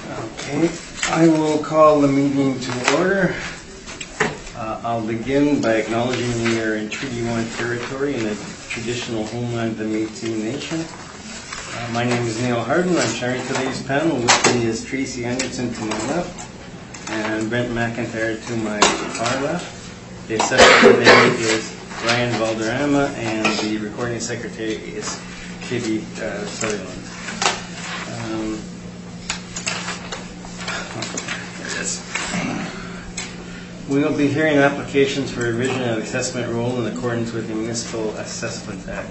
Okay, I will call the meeting to order. I'll begin by acknowledging we are in Treaty 1 territory in the traditional homeland of the Métis Nation. My name is Neil Harden. I'm chairing today's panel. With me is Tracy Anderson to my left and Brent McIntyre to my far left. The assessor today is Ryan Valderrama and the recording secretary is Kitty Sutherland. We will be hearing applications for revision of assessment role in accordance with the Municipal Assessment Act.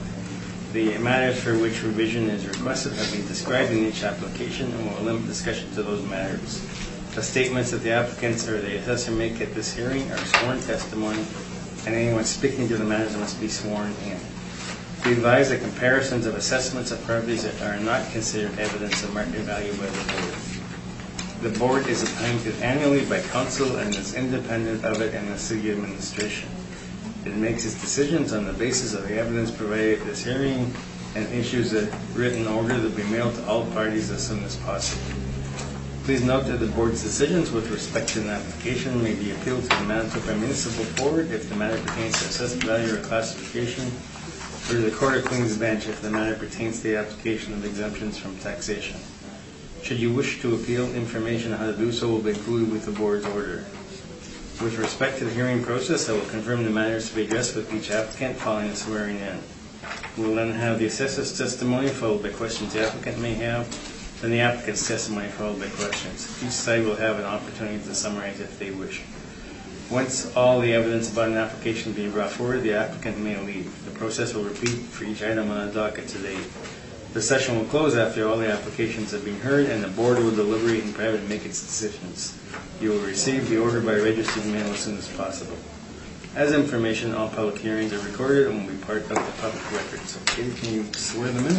The matters for which revision is requested have been described in each application and will limit discussion to those matters. The statements that the applicants or the assessor make at this hearing are sworn testimony, and anyone speaking to the matters must be sworn in. We advise that comparisons of assessments of properties that are not considered evidence of market value by the board. The board is appointed annually by council and is independent of it and the city administration. It makes its decisions on the basis of the evidence provided at this hearing and issues a written order that will be mailed to all parties as soon as possible. Please note that the board's decisions with respect to an application may be appealed to the Manitoba Municipal Board if the matter pertains to assessed value or classification, or to the Court of Queen's Bench if the matter pertains to the application of exemptions from taxation. Should you wish to appeal, information on how to do so will be included with the board's order. With respect to the hearing process, I will confirm the matters to be addressed with each applicant following the swearing in. We will then have the assessor's testimony followed by questions the applicant may have, then the applicant's testimony followed by questions. Each side will have an opportunity to summarize if they wish. Once all the evidence about an application being brought forward, the applicant may leave. The process will repeat for each item on the docket today. The session will close after all the applications have been heard and the board will deliberate in private and make its decisions. You will receive the order by registered mail as soon as possible. As information, all public hearings are recorded and will be part of the public record. So, Katie, can you swear them in?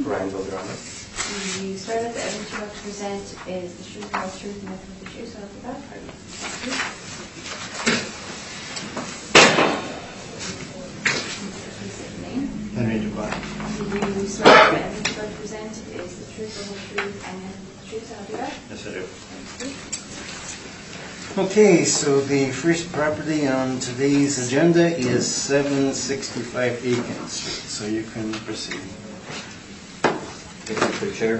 Ryan Valderrama. You swear that the evidence you represent is the truth, the whole truth, and nothing but the truth, so help you God. Please state your name. Henry Dubois. Do you swear that the evidence you represent is the truth, the whole truth, and nothing but the truth, so help you God? Yes, I do. Okay, so the first property on today's agenda is 765 Aiken Street, so you can proceed. Thank you, Mr. Chair.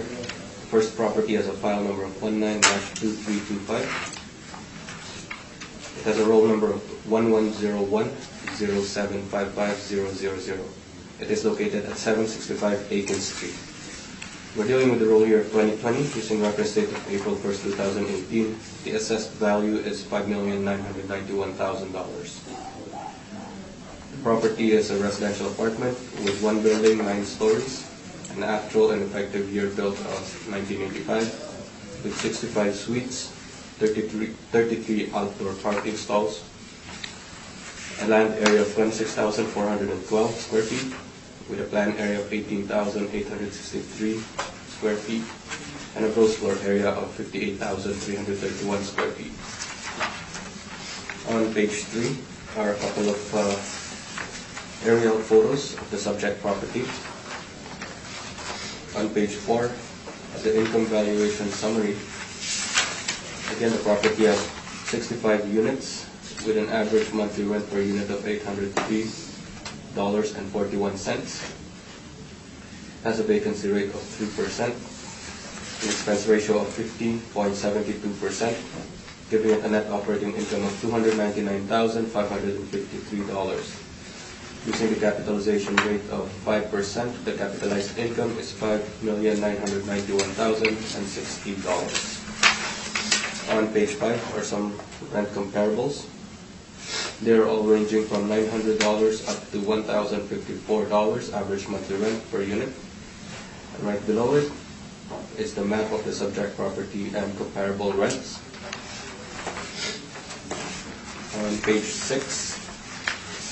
First property has a file number of 19-2325. It has a roll number of 1101-0755-000. It is located at 765 Aiken Street. We're dealing with the roll year of 2020 using reference date of April 1st, 2018. The assessed value is $5,991,000. The property is a residential apartment with one building, 9 stories. An actual and effective year built of 1985 with 65 suites, 33 outdoor parking stalls, a land area of 26,412 square feet with a planned area of 18,863 square feet and a gross floor area of 58,331 square feet. On page 3 are a couple of aerial photos of the subject property. On page 4, the income valuation summary. Again, the property has 65 units with an average monthly rent per unit of $803.41. Has a vacancy rate of 3%, an expense ratio of 50.72%, giving it a net operating income of $299,553. Using the capitalization rate of 5%, the capitalized income is $5,991,060. On page 5 are some rent comparables. They are all ranging from $900 up to $1,054 average monthly rent per unit. And right below it is the map of the subject property and comparable rents. On page 6,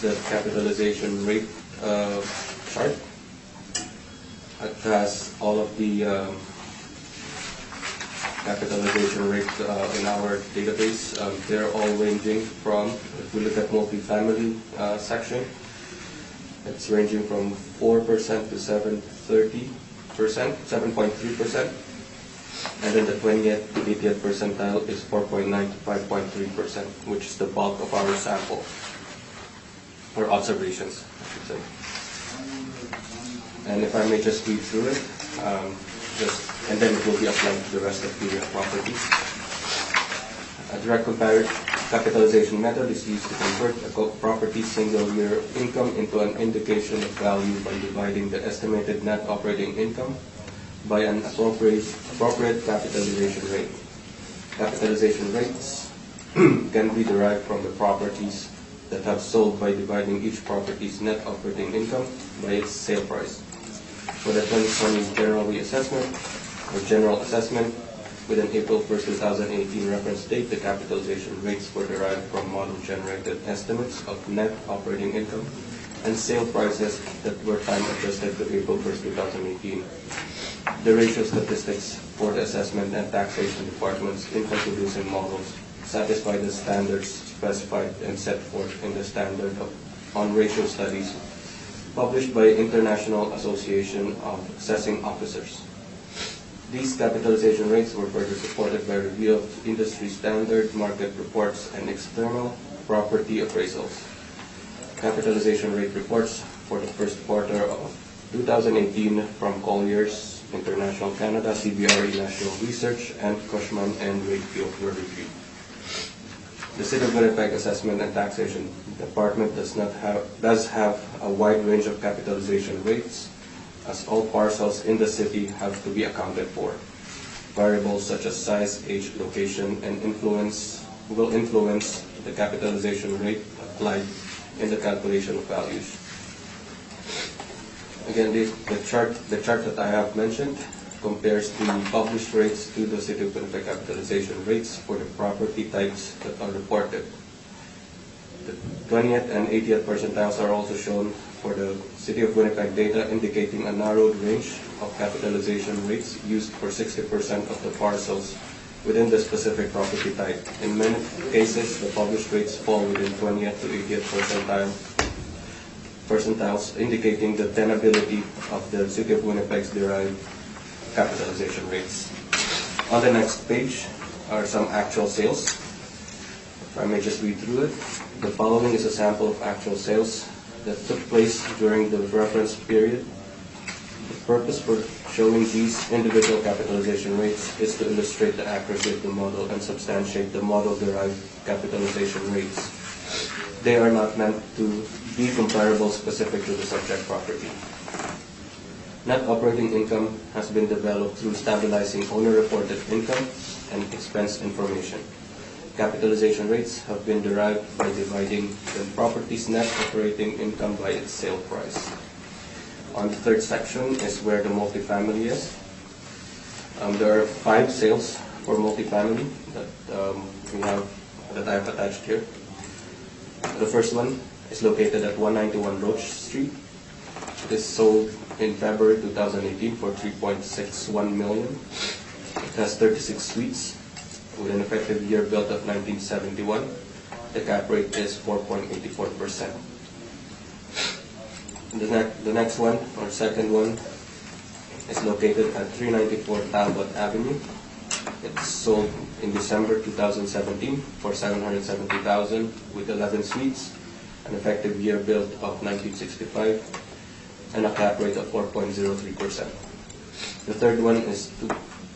the capitalization rate chart. It has all of the capitalization rate in our database. They're all ranging from, if we look at multifamily section, it's ranging from 4% to 7.3%. And then the 20th to 80th percentile is 4.9 to 5.3%, which is the bulk of our sample, or observations, I should say. And if I may just read through it, and then it will be applied to the rest of the properties. A direct comparative capitalization method is used to convert a property's single-year income into an indication of value by dividing the estimated net operating income by an appropriate capitalization rate. Capitalization rates can be derived from the properties that have sold by dividing each property's net operating income by its sale price. For the 2020 general reassessment or general assessment with an April 1st, 2018 reference date, the capitalization rates were derived from model-generated estimates of net operating income and sale prices that were time-adjusted to April 1st, 2018. The ratio statistics for the assessment and taxation departments in producing models satisfy the standards specified and set forth in the Standard on Ratio Studies published by International Association of Assessing Officers. These capitalization rates were further supported by review of industry standard market reports and external property appraisals. Capitalization rate reports for the first quarter of 2018 from Colliers International Canada, CBRE National Research, and Cushman and Wakefield were reviewed. The City of Winnipeg Assessment and Taxation Department does have a wide range of capitalization rates, as all parcels in the city have to be accounted for. Variables such as size, age, location, and influence will influence the capitalization rate applied in the calculation of values. Again, the chart that I have mentioned compares the published rates to the City of Winnipeg capitalization rates for the property types that are reported. The 20th and 80th percentiles are also shown for the City of Winnipeg data, indicating a narrowed range of capitalization rates used for 60% of the parcels within the specific property type. In many cases, the published rates fall within 20th to 80th percentiles, indicating the tenability of the City of Winnipeg's derived capitalization rates. On the next page are some actual sales. If I may just read through it. The following is a sample of actual sales that took place during the reference period. The purpose for showing these individual capitalization rates is to illustrate the accuracy of the model and substantiate the model-derived capitalization rates. They are not meant to be comparable specific to the subject property. Net operating income has been developed through stabilizing owner-reported income and expense information. Capitalization rates have been derived by dividing the property's net operating income by its sale price. On the third section is where the multifamily is. There are 5 sales for multifamily that that I've attached here. The first one is located at 191 Roach Street. It is sold in February 2018 for $3.61 million. It has 36 suites with an effective year built of 1971. The cap rate is 4.84%. The next one, or second one, is located at 394 Talbot Avenue. It's sold in December 2017 for $770,000 with 11 suites, an effective year built of 1965, and a cap rate of 4.03%. The third one is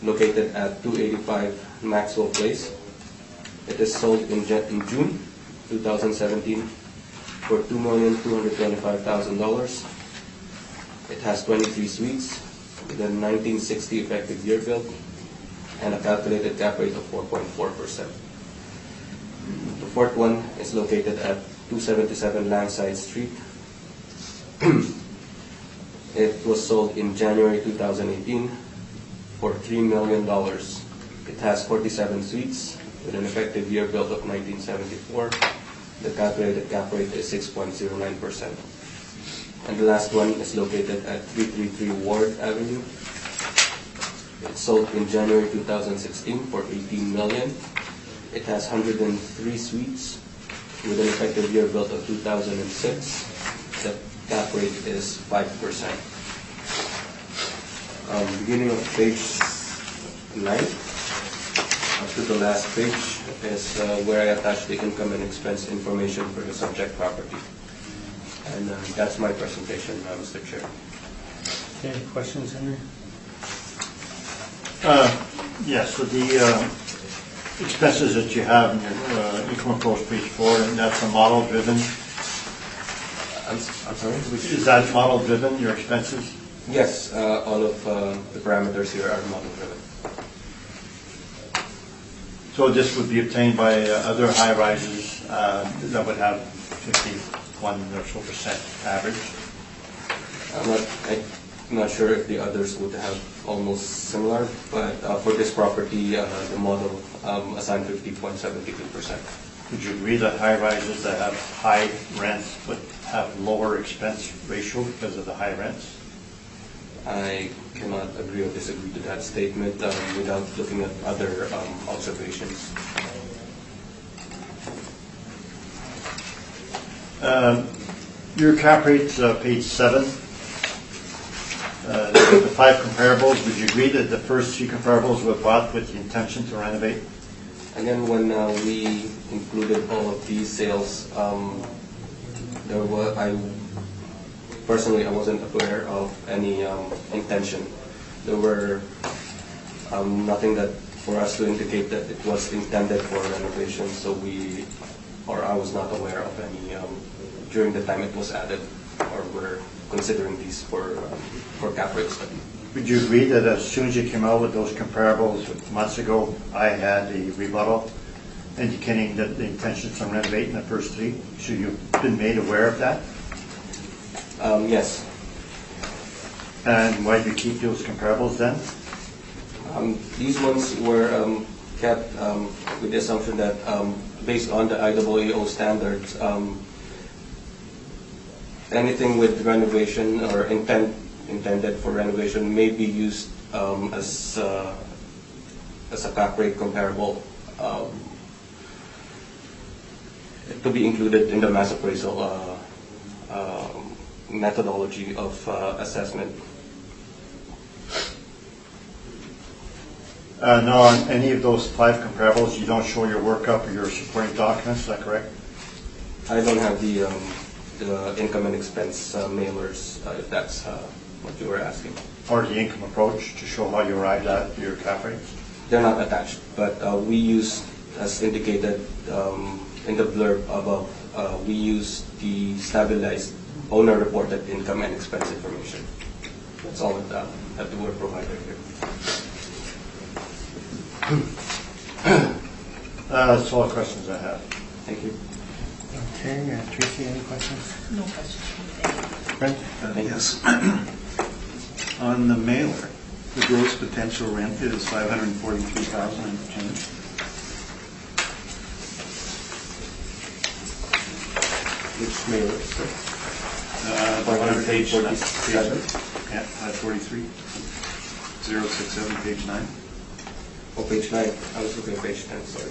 located at 285 Maxwell Place. It is sold in June 2017 for $2,225,000. It has 23 suites with a 1960 effective year built and a calculated cap rate of 4.4%. The fourth one is located at 277 Langside Street. It was sold in January 2018 for $3 million. It has 47 suites with an effective year built of 1974. The calculated cap rate is 6.09%. And the last one is located at 333 Ward Avenue. It sold in January 2016 for $18 million. It has 103 suites with an effective year built of 2006. The cap rate is 5%. Beginning of page 9, up to the last page is where I attach the income and expense information for the subject property. And that's my presentation, Mr. Chair. Okay, questions, Henry? Yes, so the expenses that you have in your income approach page 4, and that's a model driven. I'm sorry? Is that model driven, your expenses? Yes, all of the parameters here are model driven. So this would be obtained by other high rises that would have 51 or so % average? I'm not sure if the others would have almost similar, but for this property, the model assigned 50.72%. Would you agree that high rises that have high rents would have lower expense ratio because of the high rents? I cannot agree or disagree to that statement without looking at other observations. Your cap rate's page 7. The 5 comparables, would you agree that the first 3 comparables were bought with the intention to renovate? Again, when we included all of these sales, personally, I wasn't aware of any intention. There were nothing that for us to indicate that it was intended for renovation, so I was not aware of any during the time it was added, or were considering these for cap rate study. Would you agree that as soon as you came out with those comparables months ago, I had a rebuttal indicating that the intention to renovate in the first 3? So you've been made aware of that? Yes. And why did you keep those comparables then? These ones were kept with the assumption that based on the IAAO standards, anything with renovation or intended for renovation may be used as a cap rate comparable to be included in the mass appraisal methodology of assessment. No, on any of those 5 comparables, you don't show your workup or your supporting documents, is that correct? I don't have the income and expense mailers, if that's what you were asking. Or the income approach to show how you arrived at your cap rates? They're not attached, but we use, as indicated in the blurb above, we use the stabilized owner-reported income and expense information. That's all that we're provided here. That's all the questions I have. Thank you. Okay, Tracy, any questions? No questions. Brent? Yes. On the mailer, the gross potential rent is $543,000 and change. Which mailer? The one on page 7. 47. Yeah, 543. 067, page 9. Oh, page 9. I was looking at page 10, sorry.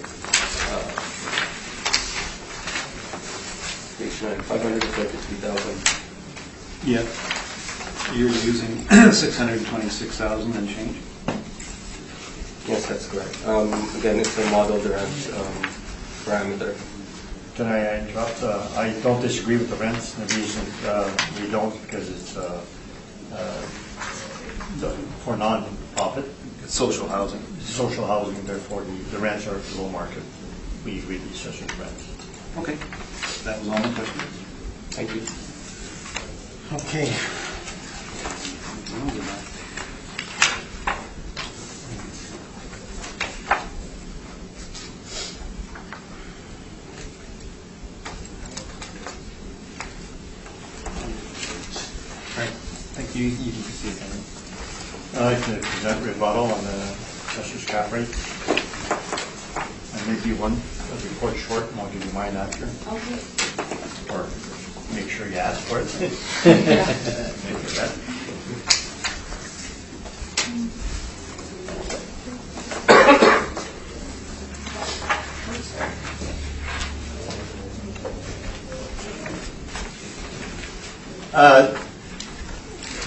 Page 9, 533,000. Yeah. You're using 626,000 and change. Yes, that's correct. Again, it's a model-derived parameter. Can I interrupt? I don't disagree with the rents. The reason we don't, because it's for non-profit. It's social housing. Social housing, therefore the rents are below market. We agree with the assessor's rents. Okay. That was all my questions. Thank you. Okay. Right. Thank you. You can proceed, Henry. I'd like to present rebuttal on the assessor's cap rate. And maybe one report short, and I'll give you mine after. Okay. Or make sure you ask for it. Make it that.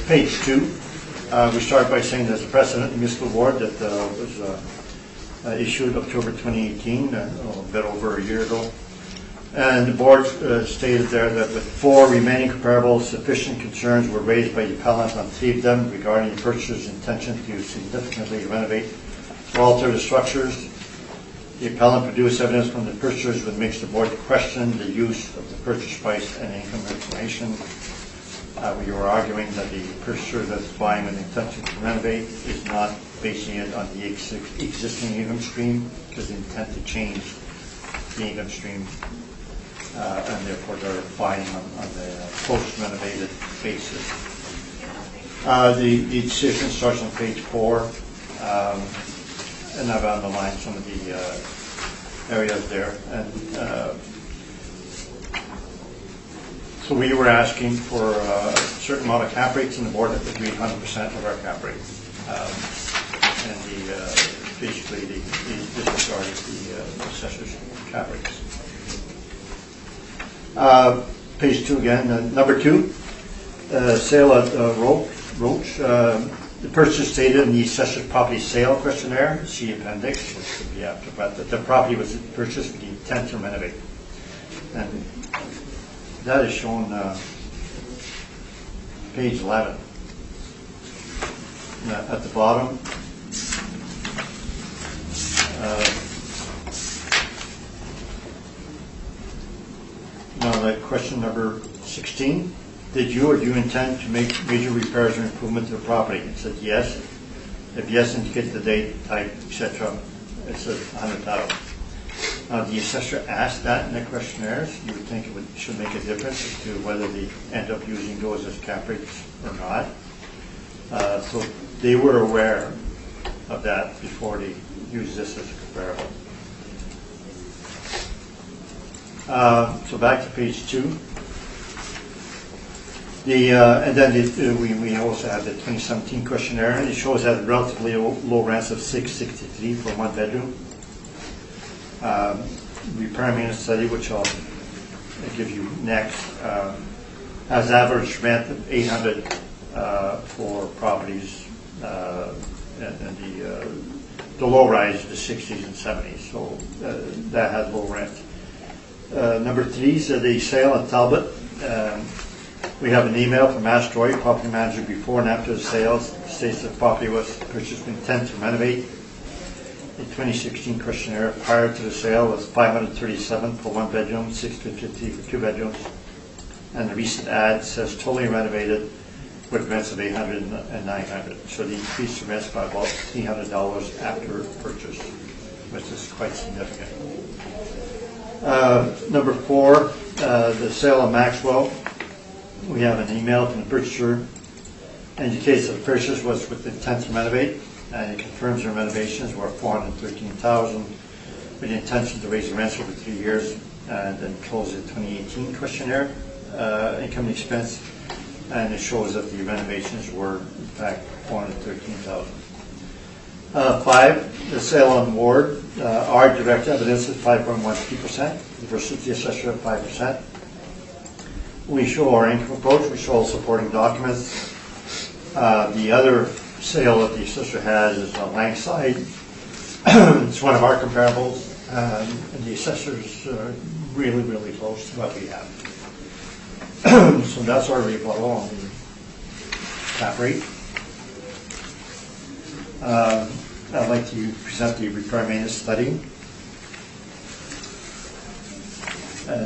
Page 2, we start by saying there's a precedent in municipal board that was issued October 2018, a bit over a year ago. And the board stated there that with 4 remaining comparables, sufficient concerns were raised by the appellant on 3 of them regarding the purchaser's intention to significantly renovate or alter the structures. The appellant produced evidence from the purchasers which makes the board question the use of the purchase price and income information. We were arguing that the purchaser that's buying with the intention to renovate is not basing it on the existing income stream, because the intent to change the income stream, and therefore they're buying on the post-renovated basis. The decision starts on page 4, and I've underlined some of the areas there. And so we were asking for a certain amount of cap rates, and the board had agreed 100% of our cap rate. And basically disregarded the assessor's cap rates. Page 2 again, number 2, sale at Roach. The purchaser stated in the assessor's property sale questionnaire, see appendix, which could be after, but the property was purchased with the intent to renovate. And that is shown page 11. At the bottom, now that question number 16, did you or do you intend to make major repairs or improvement to the property? It said yes. If yes, indicate the date, type, etc. It said 100,000. Now, the assessor asked that in the questionnaires. You would think it should make a difference as to whether they end up using those as cap rates or not. So they were aware of that before they used this as a comparable. So back to page 2. And then we also have the 2017 questionnaire, and it shows that relatively low rents of $663 for 1 bedroom. Repair maintenance study, which I'll give you next, has average rent of $800 for properties, and the low rise, the 60s and 70s. So that had low rent. Number 3 is the sale at Talbot. We have an email from Astroy, property manager, before and after the sale. States that the property was purchased with intent to renovate. The 2016 questionnaire prior to the sale was $537 for 1 bedroom, $650 for 2 bedrooms. And the recent ad says totally renovated with rents of $800 and $900. So they increased the rents by about $300 after purchase, which is quite significant. Number 4, the sale of Maxwell. We have an email from the purchaser indicates that the purchase was with the intent to renovate, and it confirms the renovations were $413,000 with the intention to raise the rents over 3 years, and then close the 2018 questionnaire income and expense, and it shows that the renovations were in fact $413,000. 5, the sale on Ward. Our direct evidence is 5.13% versus the assessor at 5%. We show our income approach. We show all supporting documents. The other sale that the assessor has is on Langside. It's one of our comparables, and the assessor's really, really close to what we have. So that's our rebuttal on the cap rate. I'd like to present the repair maintenance study.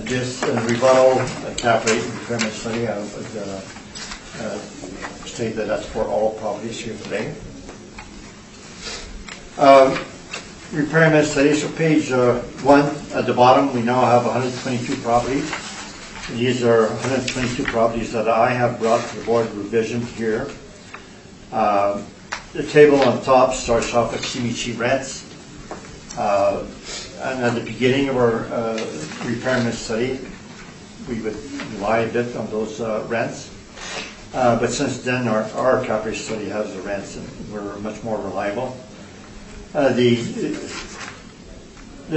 This rebuttal cap rate and repair maintenance study, I would state that that's for all properties here today. Repair maintenance study, so page 1 at the bottom, we now have 122 properties. These are 122 properties that I have brought to the board revision here. The table on top starts off with CMHC rents. And at the beginning of our repairment study, we would rely a bit on those rents. But since then, our cap rate study has the rents, and we're much more reliable. The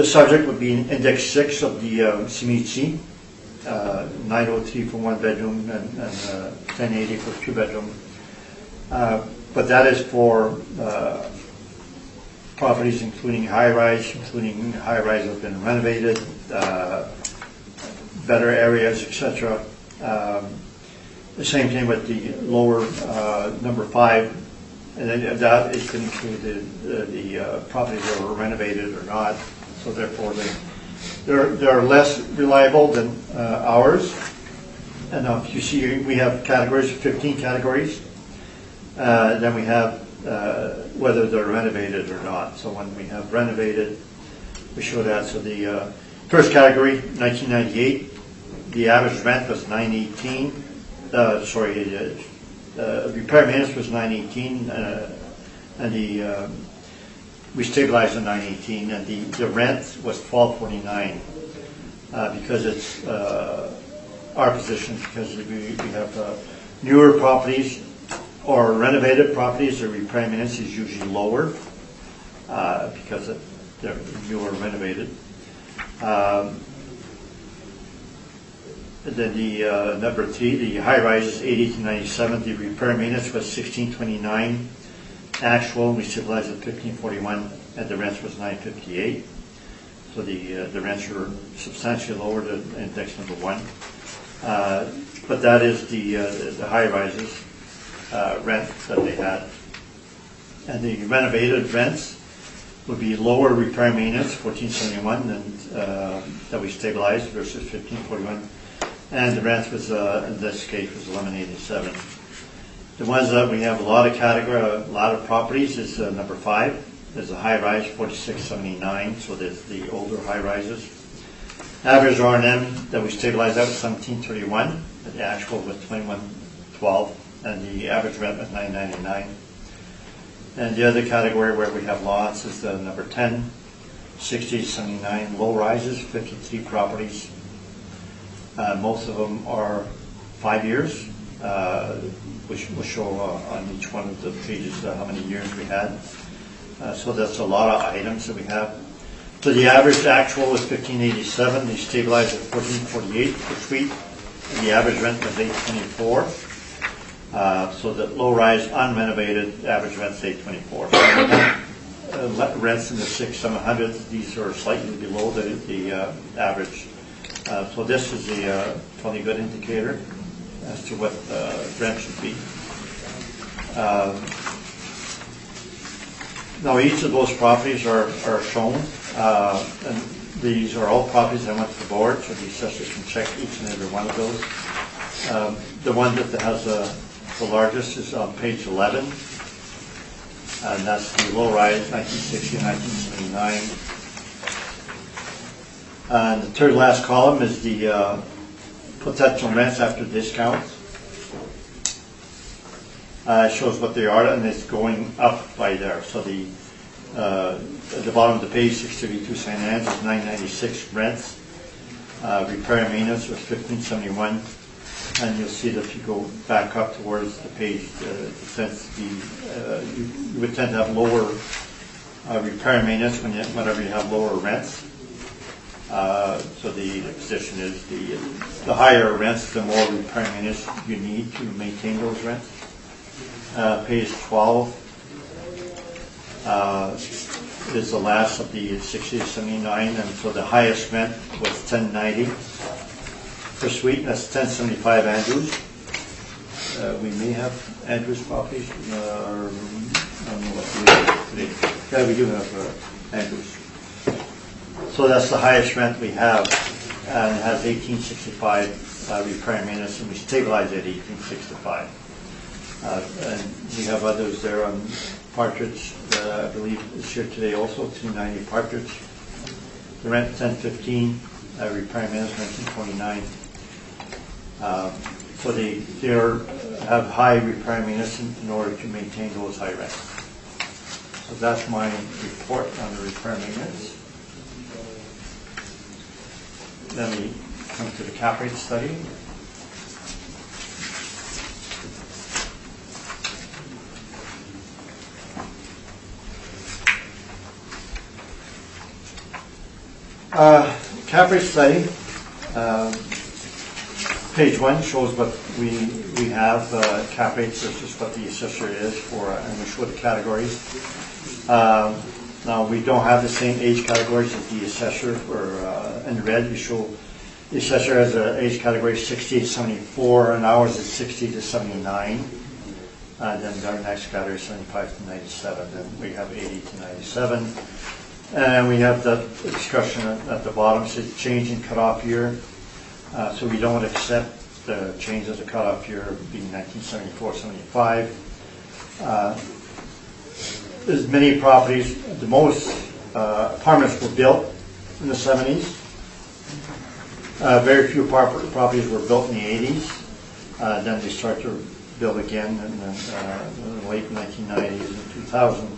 subject would be in Index 6 of the CMHC. 903 for one bedroom and 1080 for two bedroom. But that is for properties including high-rise that have been renovated, better areas, etc. The same thing with the lower number 5, and then that is going to include the properties that were renovated or not. So therefore, they're less reliable than ours. And if you see, we have categories, 15 categories. Then we have whether they're renovated or not. So when we have renovated, we show that. So the first category, 1998, the average rent was $918. Repair maintenance was $918, and we stabilized at $918, and the rent was $1249 because it's our position, because we have newer properties or renovated properties. The repair maintenance is usually lower because they're newer renovated. Then the number 3, the high rise is 80 to 97. The repair maintenance was $1629. Actual, we stabilized at $1541, and the rents was $958. So the rents are substantially lower than index number 1. But that is the high rises rent that they had. And the renovated rents would be lower repair maintenance, $1471, and that we stabilized versus $1541. And the rent was, in this case, was $1187. The ones that we have a lot of properties is number 5. There's a high rise, $4679. So there's the older high rises. Average R&M that we stabilized out was $1731. The actual was $2112, and the average rent was $999. And the other category where we have lots is the number 10, 6079. Low rises, 53 properties. Most of them are 5 years, which will show on each one of the pages how many years we had. So that's a lot of items that we have. So the average actual was $1587. They stabilized at $1448 per suite. And the average rent was $824. So the low rise unrenovated average rent is $824. So rents in the 600-700. These are slightly below the average. So this is a probably good indicator as to what rent should be. Now each of those properties are shown, and these are all properties that went to the board, so the assessors can check each and every one of those. The one that has the largest is on page 11, and that's the low rise, 1960 and 1979. And the third last column is the potential rents after discounts. It shows what they are, and it's going up by there. So at the bottom of the page, 632 St. Anne's is $996 rents. Repair and maintenance was $1571. And you'll see that if you go back up towards the page, you would tend to have lower repair and maintenance whenever you have lower rents. So the position is the higher rents, the more repair and maintenance you need to maintain those rents. Page 12 is the last of the 60-79, and so the highest rent was $1090 per suite. That's $1075 Andrews. We may have Andrews properties. I don't know what we have today. Yeah, we do have Andrews. So that's the highest rent we have, and it has $1865 repair and maintenance, and we stabilize at $1865. And we have others there on Partridge, I believe is here today also, $290 Partridge. The rent $1015, repair and maintenance $1929. So they have high repair and maintenance in order to maintain those high rents. So that's my report on the repair and maintenance. Then we come to the cap rate study. Cap rate study Page 1 shows what we have, cap rates versus what the assessor is for, and we show the categories. Now, we don't have the same age categories as the assessor for, in red, we show the assessor has an age category 60 to 74, and ours is 60 to 79. Then our next category is 75 to 97, then we have 80 to 97. And we have the discussion at the bottom, says change in cutoff year. So we don't accept the change as a cutoff year being 1974-75. There's many properties, the most apartments were built in the 70s. Very few properties were built in the 80s. Then they start to build again in the late 1990s and 2000.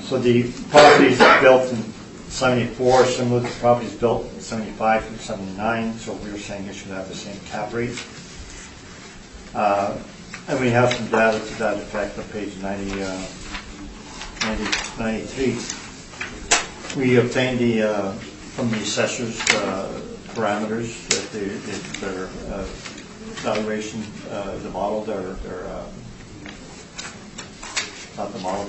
So the properties built in 74 are similar to properties built in 75 through 79, so we were saying it should have the same cap rate. And we have some data to that effect on page 93. We obtained from the assessors parameters that their valuation, the model, not the model,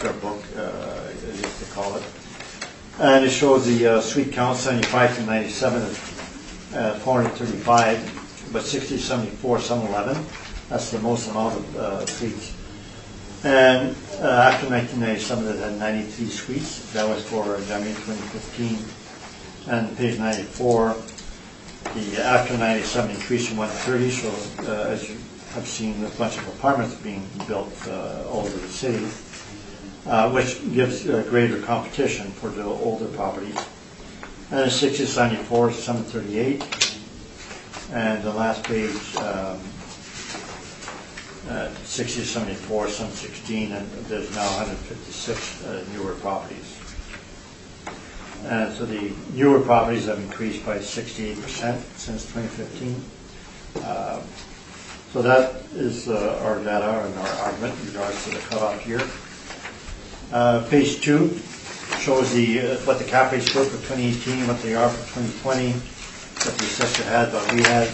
their book, as they call it. And it shows the suite count, 75 to 97 is 435, but 60 to 74, some 11. That's the most amount of suites. And after 1997, it had 93 suites. That was for January 2015. And page 94, the after 97 increased to 130. So as you have seen, a bunch of apartments being built all over the city, which gives greater competition for the older properties. And then 60 to 74, 738. And the last page, 60 to 74, 716, and there's now 156 newer properties. And so the newer properties have increased by 68% since 2015. So that is our data and our argument in regards to the cutoff year. Page 2 shows what the cap rates were for 2018, what they are for 2020, what the assessor had, what we had.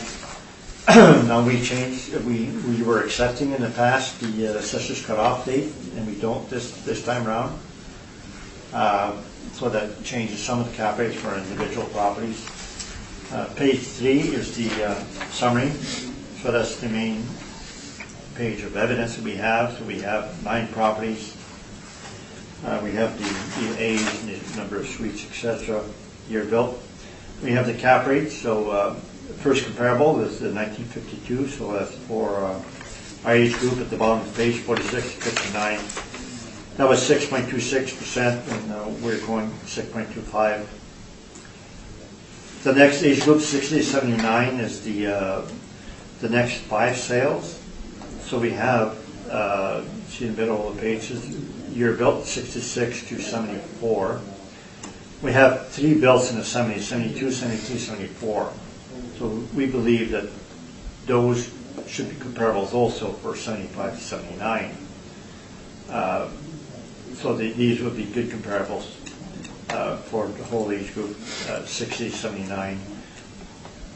Now we changed, we were accepting in the past the assessor's cutoff date, and we don't this time around. So that changes some of the cap rates for individual properties. Page 3 is the summary. So that's the main page of evidence that we have. So we have 9 properties. We have the age, the number of suites, etc., year built. We have the cap rate. So first comparable is the 1952. So that's for our age group at the bottom of the page, 46 to 59. That was 6.26%, and we're going 6.25. The next age group, 60 to 79, is the next 5 sales. So we have, see in the middle of the page, year built, 66 to 74. We have 3 builds in the 70s, 72, 73, 74. So we believe that those should be comparables also for 75 to 79. So these would be good comparables for the whole age group, 60 to 79.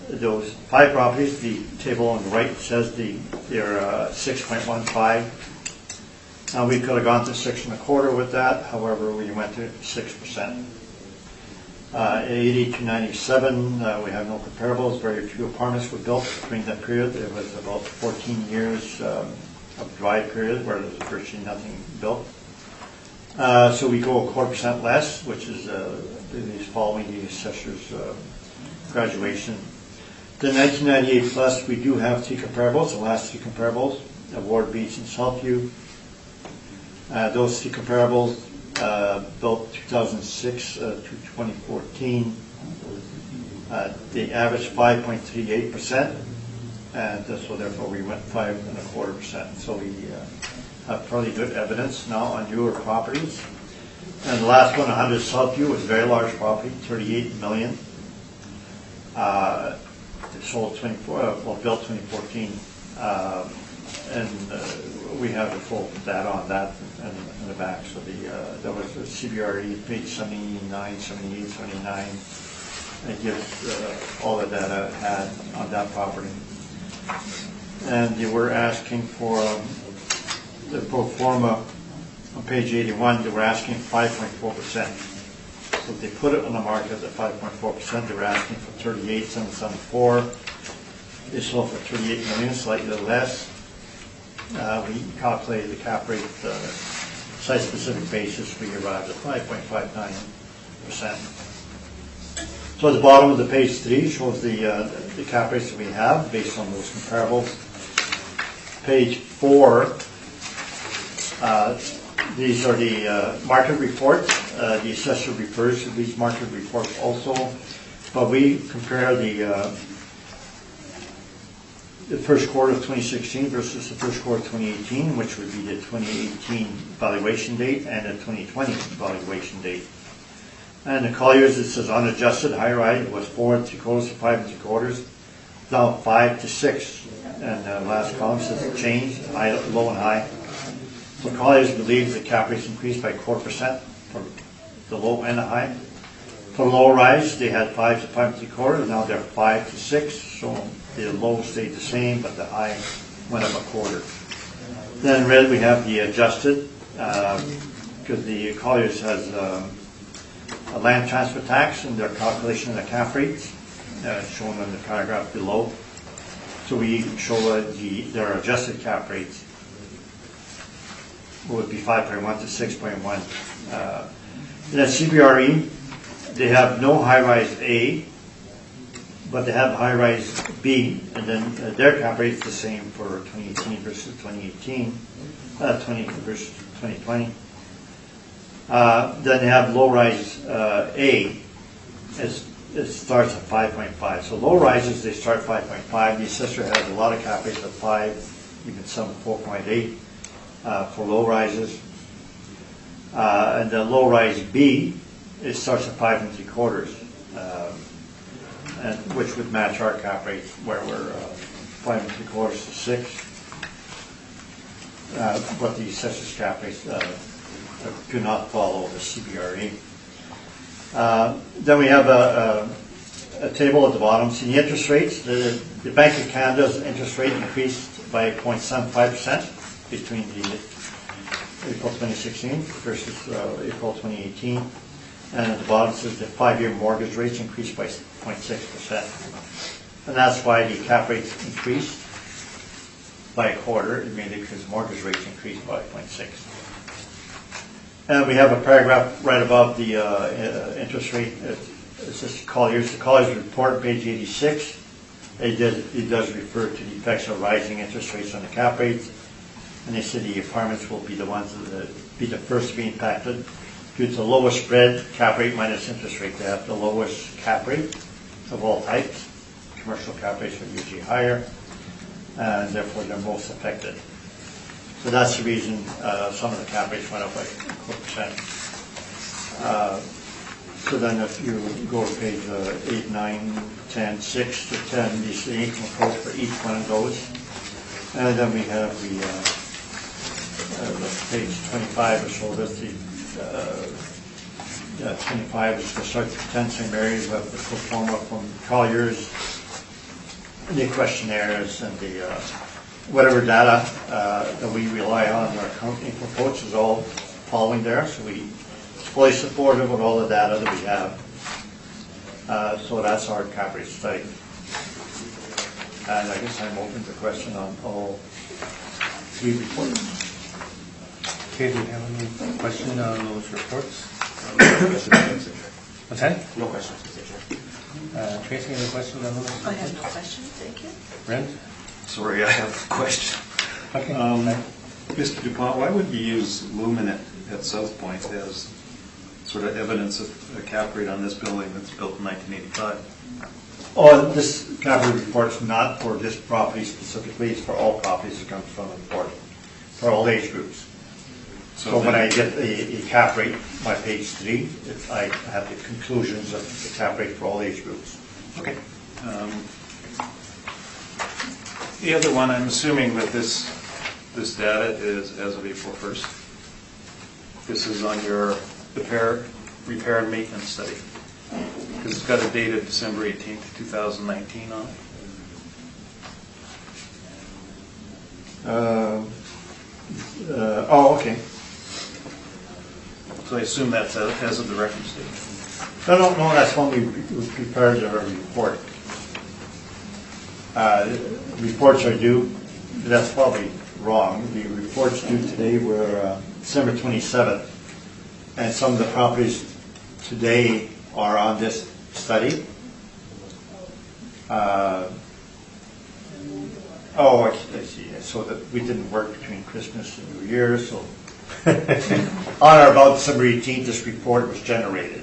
Those 5 properties, the table on the right says they're 6.15. Now we could have gone to 6 1/4 with that. However, we went to 6%. 80 to 97, we have no comparables. Very few apartments were built during that period. It was about 14 years of dry period where there was virtually nothing built. So we go 1/4% less, which is following the assessor's graduation. The 1998 plus, we do have 3 comparables, the last 3 comparables, Ward Beach and Southview. Those 3 comparables built 2006 to 2014. They averaged 5.38%, and so therefore we went 5 1/4%. So we have fairly good evidence now on newer properties. And the last one, 100 Southview, was a very large property, 38 million. It sold built 2014, and we have the full data on that in the back. So that was the CBRE, page 79, 78, 79, It gives all the data it had on that property. And they were asking for the pro forma on page 81, they were asking 5.4%. So if they put it on the market at 5.4%, they were asking for 38,774. They sold for 38 million, slightly less. We calculated the cap rate site-specific basis. We arrived at 5.59%. So at the bottom of the page 3 shows the cap rates that we have based on those comparables. Page 4, these are the market reports. The assessor refers to these market reports also, but we compare the first quarter of 2016 versus the first quarter of 2018, which would be the 2018 valuation date and the 2020 valuation date. And the Colliers, it says unadjusted high-rise was 4 3/4 to 5 3/4, now 5 to 6. And the last column says change, high, low and high. So Colliers believes the cap rates increased by 0.25% for the low and the high. For low rise, they had 5 to 5 3/4, now they're 5 to 6. So the low stayed the same, but the high went up 1/4. Then in red we have the adjusted, because the Colliers has a land transfer tax in their calculation of the cap rates, shown in the paragraph below. So we show their adjusted cap rates would be 5.1 to 6.1. And at CBRE, they have no high-rise A, but they have high-rise B, and then their cap rate is the same for 2018 versus 2020 versus 2020. Then they have low-rise A. It starts at 5.5. So low rises, they start 5.5. The assessor has a lot of cap rates at 5, even some 4.8 for low rises. And the low rise B, it starts at 5 3/4, and which would match our cap rate where we're 5 3/4 to 6. But the assessor's cap rates do not follow the CBRE. Then we have a table at the bottom. See the interest rates. The Bank of Canada's interest rate increased by 0.75% between the April 2016 versus April 2018. And at the bottom it says the 5-year mortgage rates increased by 0.6%. And that's why the cap rates increased by 1/4, mainly because mortgage rates increased by 0.6. And we have a paragraph right above the interest rate. It says Colliers. The Colliers report, page 86. It does refer to the effects of rising interest rates on the cap rates. And they say the apartments will be the ones that be the first to be impacted. Due to the lowest spread, cap rate minus interest rate, they have the lowest cap rate of all types. Commercial cap rates are usually higher, and therefore they're most affected. So that's the reason some of the cap rates went up by 4%. So then if you go to page 8, 9, 10, 6 to 10, these are the income codes for each one of those. And then we have the page 25 or so, that's the 25 is the start to 10 same areas. We have the pro forma from Colliers, the questionnaires, and the whatever data that we rely on in our company for quotes is all following there. So we fully supportive of all the data that we have. So that's our cap rate study. And I guess I'm open to question on all 3 reports. Okay, do you have any question on those reports? What's that? No questions, Mr. Chair. Tracy, any questions on those? I have no questions, thank you. Brent? Sorry, I have a question. Okay. Mr. DuPont, why would you use Lumen at South Point as sort of evidence of a cap rate on this building that's built in 1985? Oh, this cap rate report is not for this property specifically, it's for all properties that come from the report, for all age groups. So when I get a cap rate by page 3, I have the conclusions of the cap rate for all age groups. Okay. The other one, I'm assuming that this data is as of April 1st. This is on your repair and maintenance study. Because it's got a date of December 18th, 2019 on it. Oh, okay. So I assume that's as of the record date. No, that's when we prepared our report. Reports are due, that's probably wrong. The reports due today were December 27th, and some of the properties today are on this study. I see. So that we didn't work between Christmas and New Year, so on or about December 18th, this report was generated.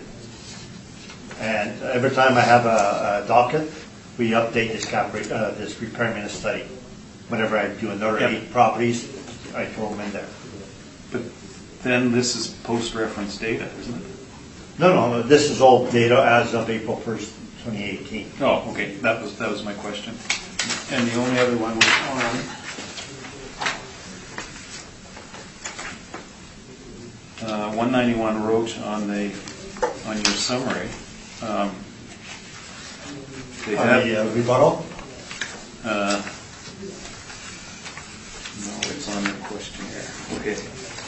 And every time I have a docket, we update this this repair maintenance study. Whenever I do another 8 properties, I throw them in there. But then this is post-reference data, isn't it? No, this is all data as of April 1st, 2018. Oh, okay, that was my question. And the only other one was on 191 Roach on your summary. They had The rebuttal? no, it's on the questionnaire. Okay,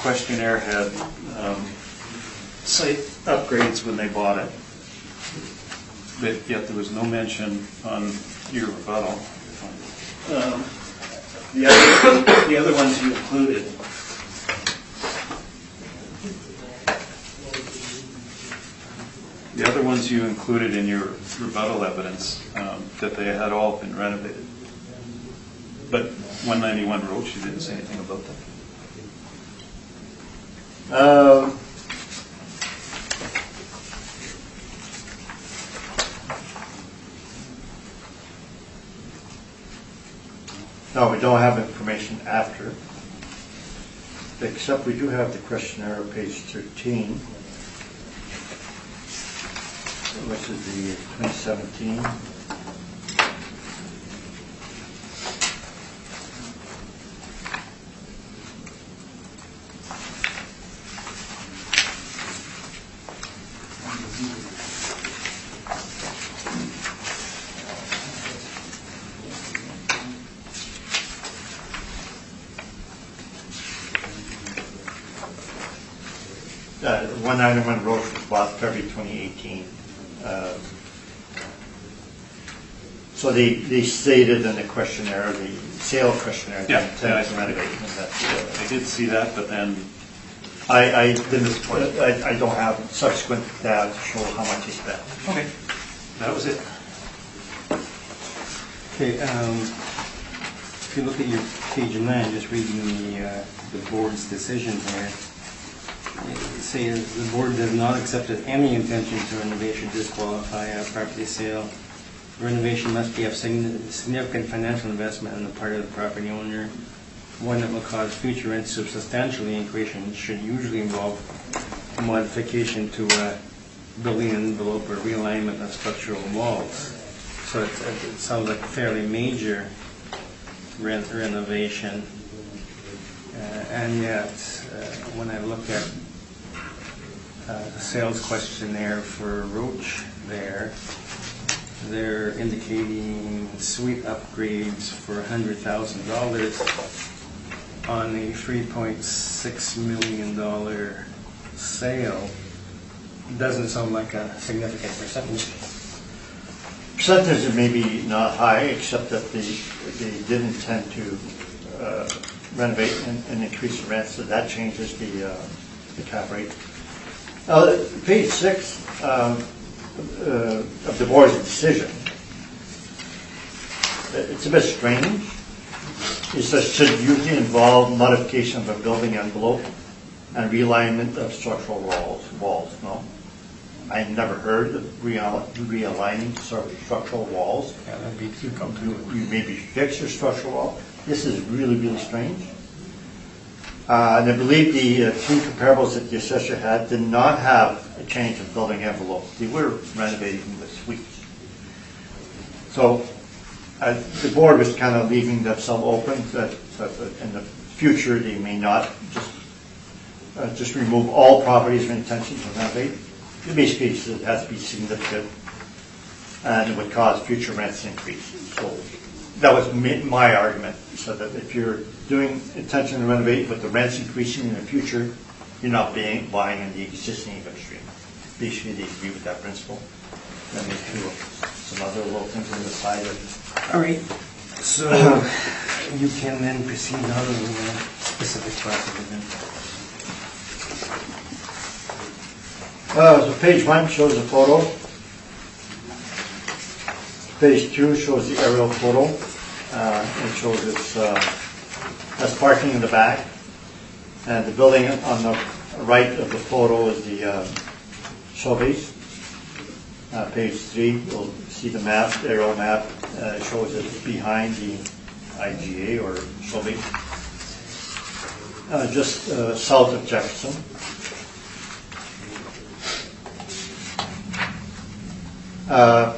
questionnaire had site upgrades when they bought it, but yet there was no mention on your rebuttal. The other ones you included. The other ones you included in your rebuttal evidence, that they had all been renovated. But 191 Roach, you didn't say anything about that. No, we don't have information after, except we do have the questionnaire on page 13, which is the 2017. The 191 Road was bought February 2018. So they stated in the questionnaire, the sale questionnaire, the intent to renovate. I did see that, but then I don't have subsequent data to show how much he spent. okay, that was it. Okay, if you look at your page 9, just reading the board's decision here, it says the board does not accept any intention to renovate or disqualify a property sale. Renovation must be of significant financial investment on the part of the property owner, one that will cause future rents to substantially increase and should usually involve a modification to a building envelope or realignment of structural walls. So it sounds like a fairly major renovation. And yet, when I look at the sales questionnaire for Roach there, they're indicating suite upgrades for $100,000 on a $3.6 million sale. Doesn't sound like a significant percentage. Percentage is maybe not high, except that they did intend to renovate and increase the rent, so that changes the cap rate. Page 6 of the board's decision, it's a bit strange. It says should usually involve modification of a building envelope and realignment of structural walls. No, I've never heard of realigning structural walls. Yeah, that'd be too complicated. You maybe fix your structural wall. This is really, really strange. And I believe the 2 comparables that the assessor had did not have a change of building envelope. They were renovating the suites. So the board was kind of leaving that some open, that in the future they may not just remove all properties of intention to renovate. It basically says it has to be significant and it would cause future rents increase. So that was my argument, so that if you're doing intention to renovate with the rents increasing in the future, you're not buying in the existing income stream. Basically, they agree with that principle. Then they do some other little things on the side of. All right, so you can then proceed on the specific question. So page 1 shows the photo. Page 2 shows the aerial photo. It shows that's parking in the back. And the building on the right of the photo is the show base. Page 3, you'll see the map, the aerial map. It shows it behind the IGA or show base. Just south of Jefferson.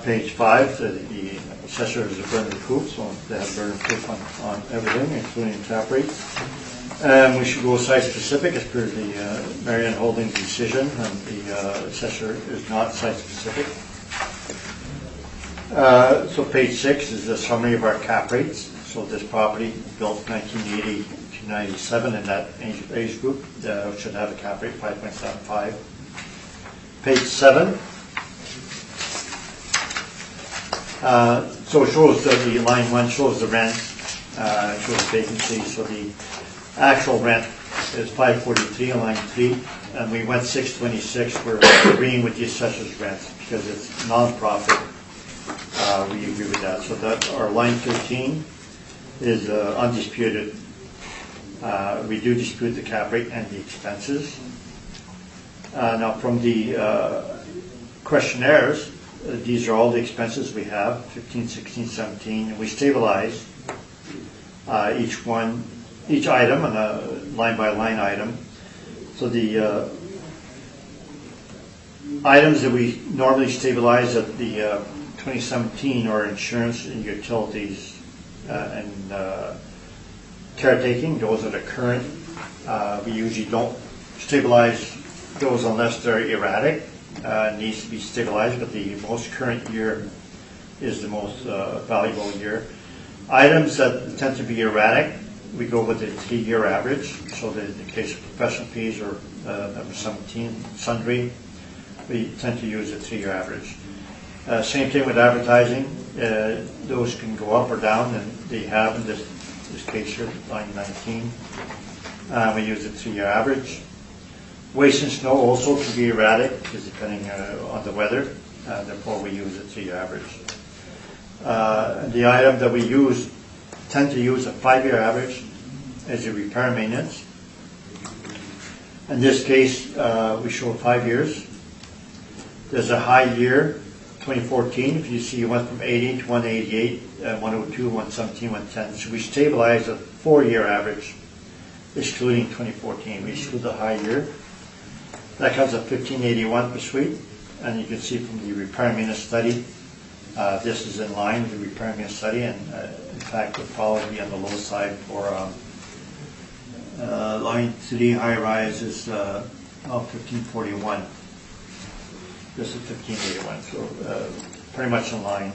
Page 5, the assessor is a burden proof, so they have burden proof on everything, including cap rates. And we should go site specific as per the Marion Holdings decision, and the assessor is not site specific. So page 6 is a summary of our cap rates. So this property built 1980 to 97 in that age group should have a cap rate 5.75. Page 7. So it shows the line 1 shows the rent, shows vacancy. So the actual rent is 543 on line 3, and we went 626. We're agreeing with the assessor's rent because it's non-profit. We agree with that. So that our line 13 is undisputed. We do dispute the cap rate and the expenses. Now from the questionnaires, these are all the expenses we have, 15, 16, 17, and we stabilize each item on a line-by-line item. So the items that we normally stabilize at the 2017 are insurance and utilities and caretaking. Those are the current. We usually don't stabilize those unless they're erratic. Needs to be stabilized, but the most current year is the most valuable year. Items that tend to be erratic, we go with the 3-year average. So in the case of professional fees or number 17, sundry, we tend to use a 3-year average. Same thing with advertising. Those can go up or down, and they have in this case here, line 19. We use a 3-year average. Waste and snow also can be erratic, because depending on the weather, therefore we use a 3-year average. The item that we tend to use a 5-year average is the repair and maintenance. In this case, we show 5 years. There's a high year, 2014. If you see, it went from 80 to 188, 102, 117, 110. So we stabilize a 4-year average, excluding 2014. We exclude the high year. That comes at 1581 per suite, and you can see from the repair and maintenance study, this is in line with the repair and maintenance study, and in fact would probably be on the low side for line 3 high rise is 1541. This is 1581, so pretty much in line.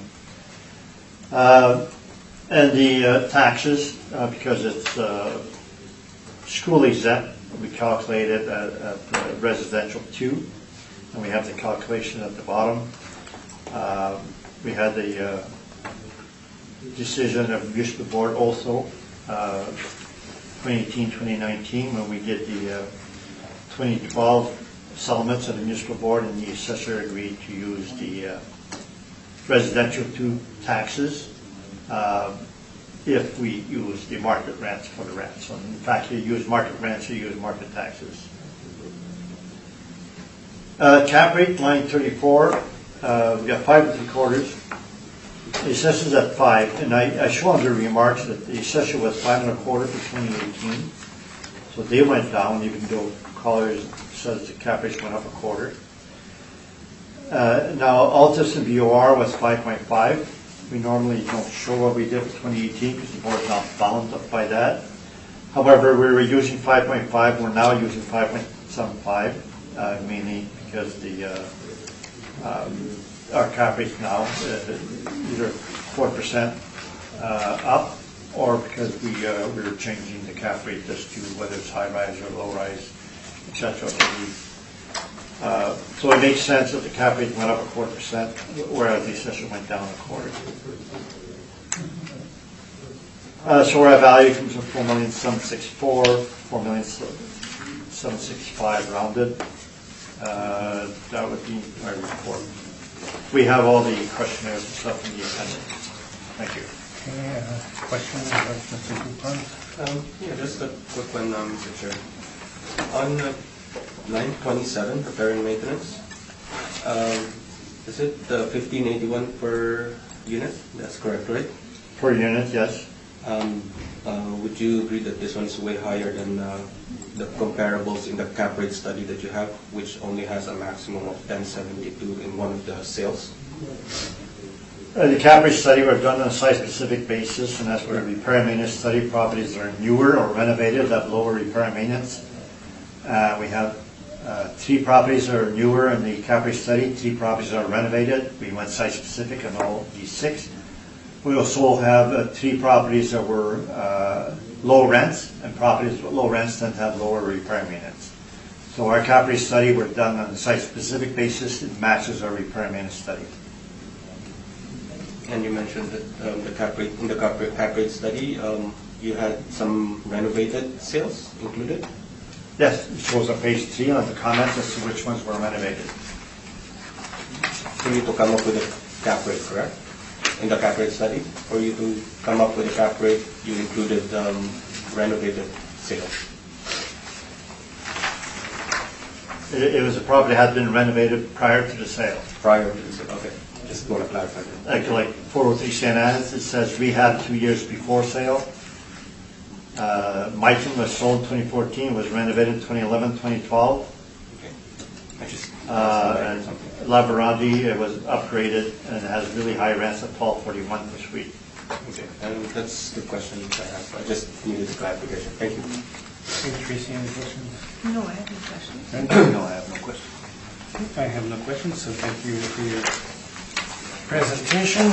And the taxes, because it's school exempt, we calculate it at residential 2, and we have the calculation at the bottom. We had the decision of municipal board also, 2018-2019, when we did the 2012 settlements of the municipal board, and the assessor agreed to use the residential 2 taxes if we use the market rents for the rent. So in fact, you use market rents, you use market taxes. Cap rate, line 34, we got 5 3/4. The assessor's at 5, and I show under remarks that the assessor was 5 1/4 for 2018. So they went down, even though Colliers says the cap rates went up 1/4. Now, Altus and VOR was 5.5. We normally don't show what we did for 2018 because the board's not bound up by that. However, we were using 5.5. We're now using 5.75, mainly because the our cap rates now, either 4% up, or because we're changing the cap rate as to whether it's high-rise or low-rise, et cetera. So it makes sense that the cap rate went up a 4%, whereas the assessment went down a quarter. So our value comes from $4,764,000, $4,765,000 rounded. That would be my report. We have all the questionnaires and stuff in the appendix. Thank you. Okay, questions, Mr. Cooper? Yeah, just a quick one, Mr. Chair. On 927, repair and maintenance, is it 1581 per unit? That's correct, right? Per unit, yes. Would you agree that this one is way higher than the comparables in the cap rate study that you have, which only has a maximum of 1072 in one of the sales? The cap rate study was done on a site-specific basis, and as for the repair and maintenance study, properties that are newer or renovated have lower repair and maintenance. We have 3 properties that are newer in the cap rate study, 3 properties that are renovated. We went site-specific on all these 6. We also have 3 properties that were low rents, and properties with low rents tend to have lower repair and maintenance. So our cap rate study was done on a site-specific basis. It matches our repair and maintenance study. And you mentioned that in the cap rate study, you had some renovated sales included? Yes, it shows on page 3 on the comments as to which ones were renovated. For you to come up with a cap rate, correct? In the cap rate study? For you to come up with a cap rate, you included renovated sales? It was a property that had been renovated prior to the sale. Prior to the sale, okay. Just want to clarify that. Like 403 St. Anne's, it says rehab 2 years before sale. Myton was sold in 2014, was renovated in 2011, 2012. Okay. I just And La Verandi, it was upgraded and it has really high rents at $12.41 per suite. Okay, and that's the question I have. I just needed a clarification. Thank you. Hey, Tracy, any questions? No, I have no questions. No, I have no questions. I have no questions, so thank you for your presentation.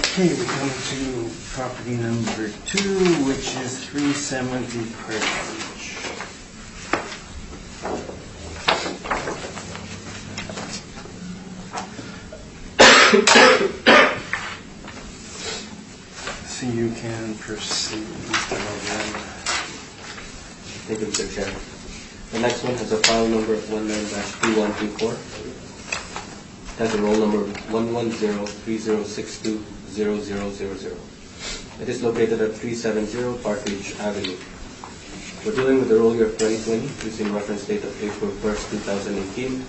Okay, we come to property number 2, which is 370 Partridge. So you can proceed, Mr. Logan. Thank you, Mr. Chair. The next one has a file number of 19-2124. It has a roll number 110-3062-0000. It is located at 370 Partridge Avenue. We're dealing with the roll year of 2020 using reference date of April 1st, 2018.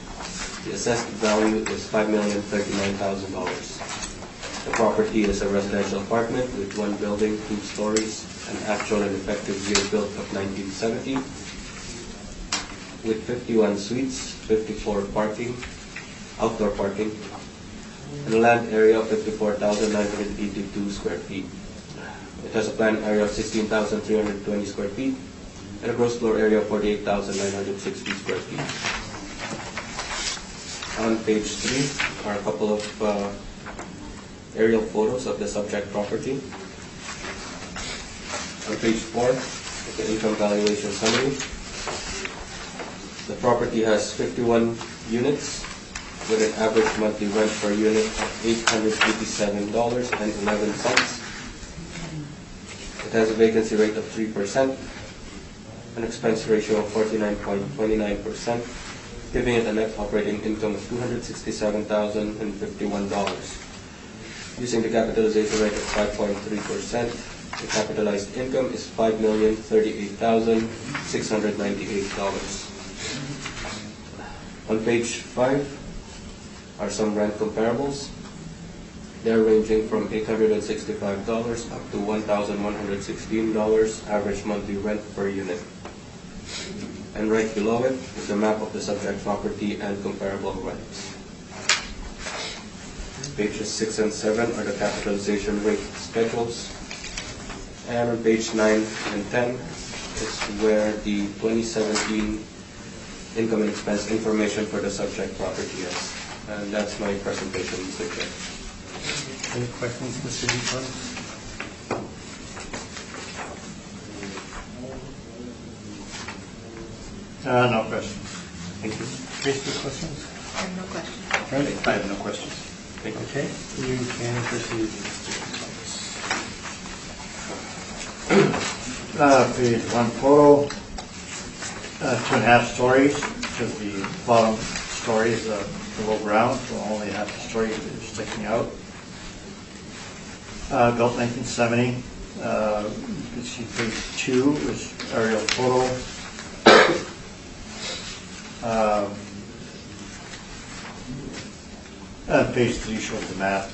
The assessed value is $5,039,000. The property is a residential apartment with 1 building, 2 stories, an actual and effective year built of 1970, with 51 suites, 54 outdoor parking, and a land area of 54,982 square feet. It has a planned area of 16,320 square feet and a gross floor area of 48,960 square feet. On page 3 are a couple of aerial photos of the subject property. On page 4 is the income valuation summary. The property has 51 units with an average monthly rent per unit of $887.11. It has a vacancy rate of 3%, an expense ratio of 49.29%, giving it a net operating income of $267,051. Using the capitalization rate of 5.3%, the capitalized income is $5,038,698. On page 5 are some rent comparables. They're ranging from $865 up to $1,116 average monthly rent per unit. And right below it is a map of the subject property and comparable rents. Pages 6 and 7 are the capitalization rate schedules. And on page 9 and 10 is where the 2017 income and expense information for the subject property is. And that's my presentation, Mr. Chair. Any questions, Mr. Dupont? No questions. Thank you. Tracy, questions? I have no questions. Right. I have no questions. Thank you. Okay, you can proceed, Mr. Dupont. Page 1 photo, 2.5 stories, because the bottom story is below ground, so only half the story is sticking out. Built 1970. You can see page 2 is aerial photo. And page 3 shows the map,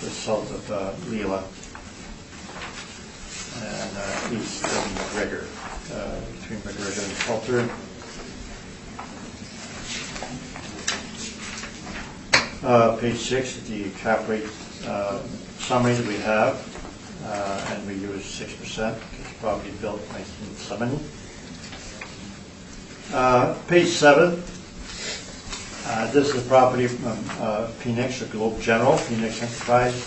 the south of Leela and east of McGregor, between McGregor and Salter. Page 6 is the cap rate summary that we have, and we use 6% because the property built 1970. Page 7, this is the property from Phoenix, or Globe General, Phoenix Enterprise.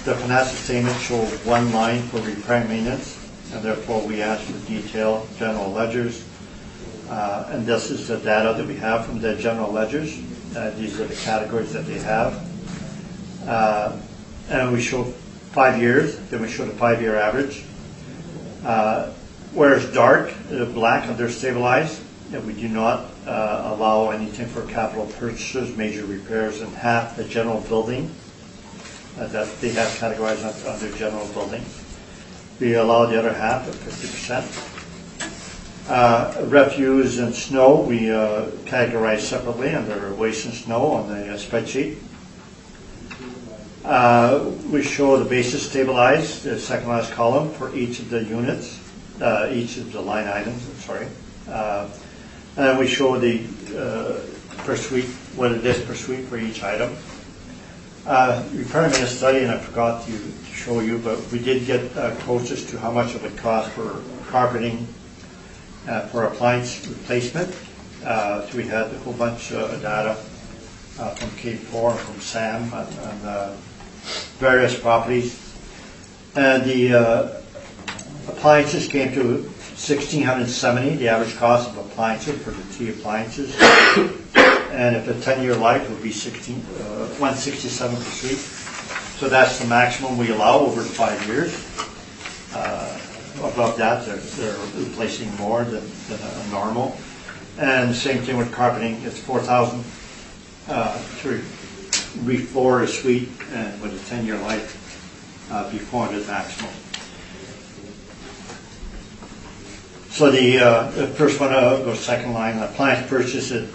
The financial statements show one line for repair and maintenance, and therefore we ask for detailed general ledgers. And this is the data that we have from the general ledgers. These are the categories that they have. And we show 5 years, then we show the 5-year average. Whereas dark, black, under stabilized, we do not allow anything for capital purchases, major repairs, and half the general building that they have categorized under general building. We allow the other half at 50%. Refuse and snow, we categorize separately under waste and snow on the spreadsheet. We show the basis stabilized, the second last column, for each of the units, each of the line items, sorry. And we show the per suite, what it is per suite for each item. Repair and maintenance study, and I forgot to show you, but we did get quotes to how much it would cost for carpeting, for appliance replacement. So we had a whole bunch of data from K4 and from Sam on various properties. And the appliances came to $1,670, the average cost of appliances for the 3 appliances. And if a 10-year life would be $167 per suite. So that's the maximum we allow over 5 years. Above that, they're replacing more than a normal. And same thing with carpeting, it's $4,000 to refloor a suite, and with a 10-year life, be $400 maximum. So the first one, the second line, appliance purchase at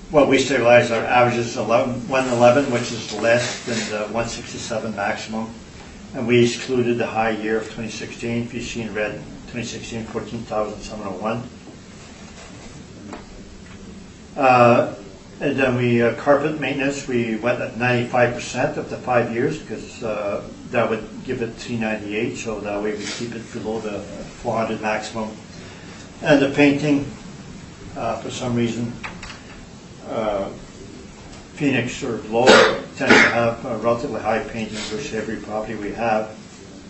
what we stabilize our averages 111, which is less than the 167 maximum. And we excluded the high year of 2016. If you see in red, 2016, 14,701. And then we carpet maintenance, we went at 95% of the 5 years because that would give it 398, so that way we keep it below the 400 maximum. And the painting, for some reason, Phoenix or Globe tends to have a relatively high painting versus every property we have.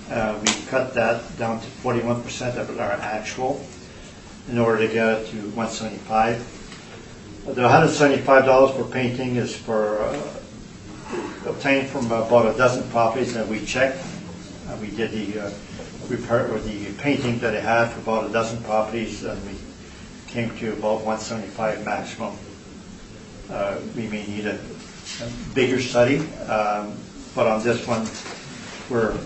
We cut that down to 41% of our actual in order to get it to 175. The $175 for painting is for obtained from about a dozen properties that we checked. We did the repair or the painting that it had for about a dozen properties, and we came to about 175 maximum. We may need a bigger study, but on this one, we're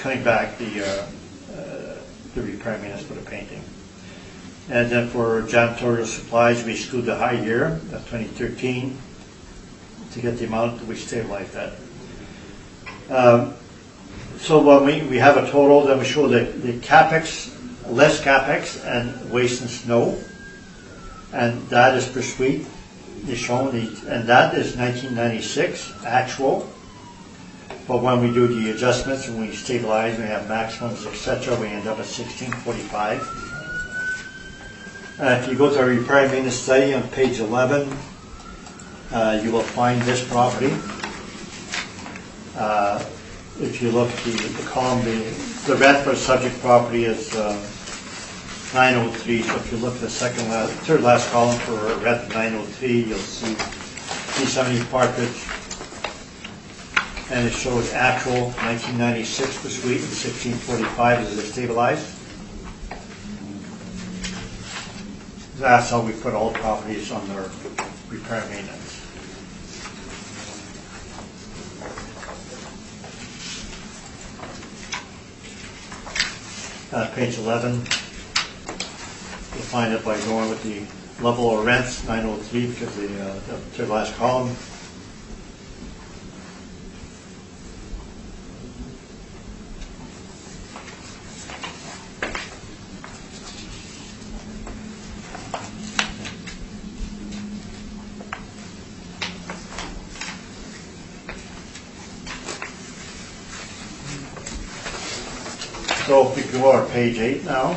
cutting back the repair maintenance for the painting. And then for janitorial supplies, we exclude the high year, that's 2013, to get the amount that we stabilize that. So when we have a total, then we show the capex, less capex, and waste and snow, and that is per suite. Is shown, and that is 1996 actual, But when we do the adjustments, when we stabilize, we have maximums, etc., we end up at 1645. If you go to our repair and maintenance study on page 11, you will find this property. If you look at the column, the rent for subject property is 903. So if you look at the third last column for rent of 903, you'll see 370 Partridge. And it shows actual 1996 per suite and 1645 as they're stabilized. That's how we put all properties on their repair and maintenance. Page 11, you'll find it by going with the level of rents, 903, because the third last column. So if we go to page 8 now.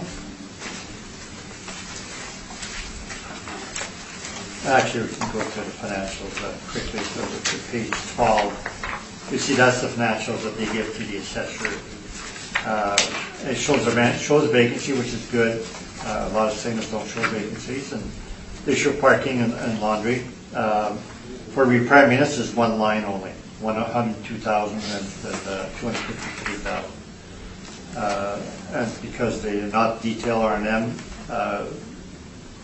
Actually, we can go to the financials quickly. So to page 12, you see that's the financials that they give to the assessor. It shows the rent, shows vacancy, which is good. A lot of things don't show vacancies, and they show parking and laundry. For repair maintenance, is one line only, 102,000 and 253,000. And because they do not detail R&M,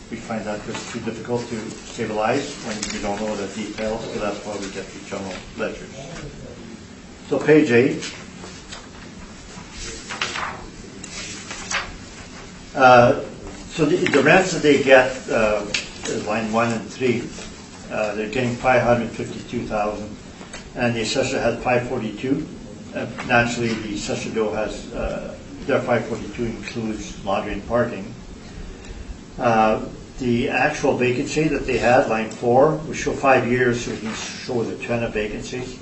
we find that just too difficult to stabilize when you don't know the details, so that's why we get the general ledgers. So page 8. So the rents that they get, line 1 and 3, they're getting 552,000, and the assessor has 542. Naturally, the assessor bill has, their 542 includes laundry and parking. The actual vacancy that they had, line 4, we show 5 years, so we can show the trend of vacancies.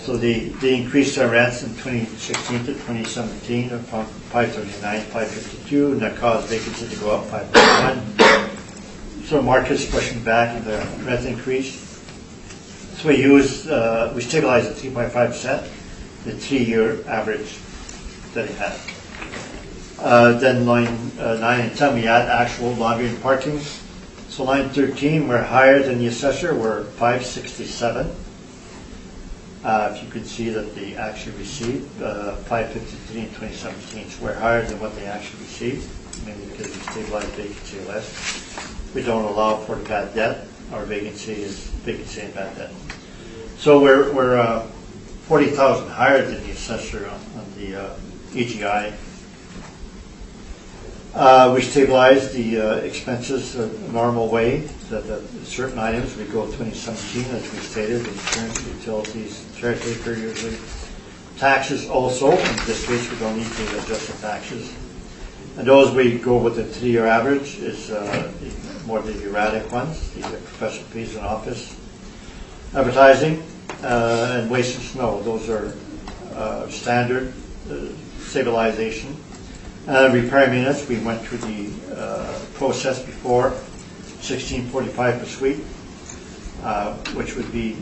So they increased their rents in 2016 to 2017 from 539 to 552, and that caused vacancy to go up 5.1. So the market's pushing back in the rent increase. So we stabilized at 3.5%. The 3-year average that it had. Then line 9 and 10, we add actual laundry and parking. So line 13, we're higher than the assessor, we're 567. If you could see that they actually received 553 in 2017, so we're higher than what they actually received, mainly because we stabilized vacancy less. We don't allow for bad debt. Our vacancy is vacancy and bad debt. So we're 40,000 higher than the assessor on the EGI. We stabilized the expenses a normal way, that certain items we go 2017, as we stated, insurance, utilities, caretaker usually. Taxes also, in this case we don't need to adjust the taxes. And those we go with the 3-year average, is more the erratic ones, the professional fees in office. Advertising, and waste and snow, those are standard stabilization. Repair maintenance, we went through the process before, 1645 per suite, which would be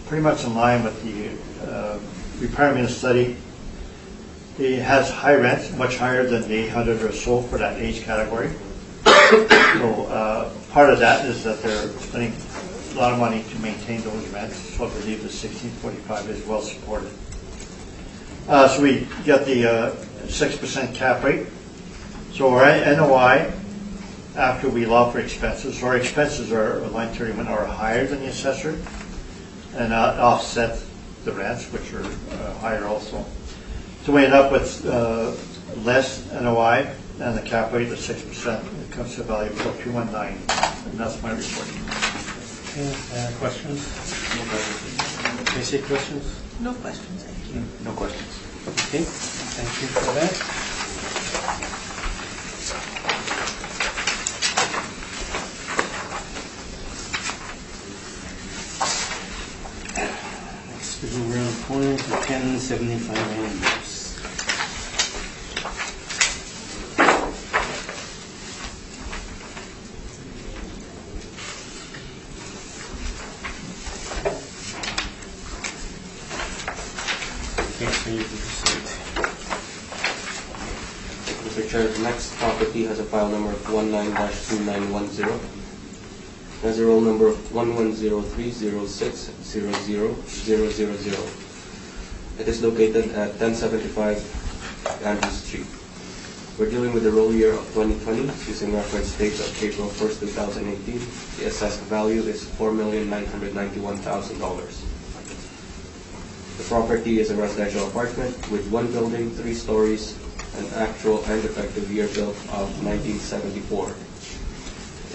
pretty much in line with the repair maintenance study. It has high rents, much higher than the 800 or so for that age category. So part of that is that they're spending a lot of money to maintain those rents, so I believe the 1645 is well supported. So we get the 6% cap rate. So our NOI, after we allow for expenses, so our expenses are, line 31, are higher than the assessor, and offset the rents, which are higher also. So we end up with less NOI and the cap rate of 6%. It comes to a value of 219, and that's my report. Okay, questions? No questions. Basic questions? No questions, thank you. No questions. Okay, thank you for that. Next, we're on point to 10 175 years. Okay, so you can proceed. Mr. Chair, the next property has a file number of 19-2910. It has a roll number of 1103060000. It is located at 1075 Andrews Street. We're dealing with the roll year of 2020 using reference date of April 1st, 2018. The assessed value is $4,991,000. The property is a residential apartment with one building, 3 stories, an actual and effective year built of 1974.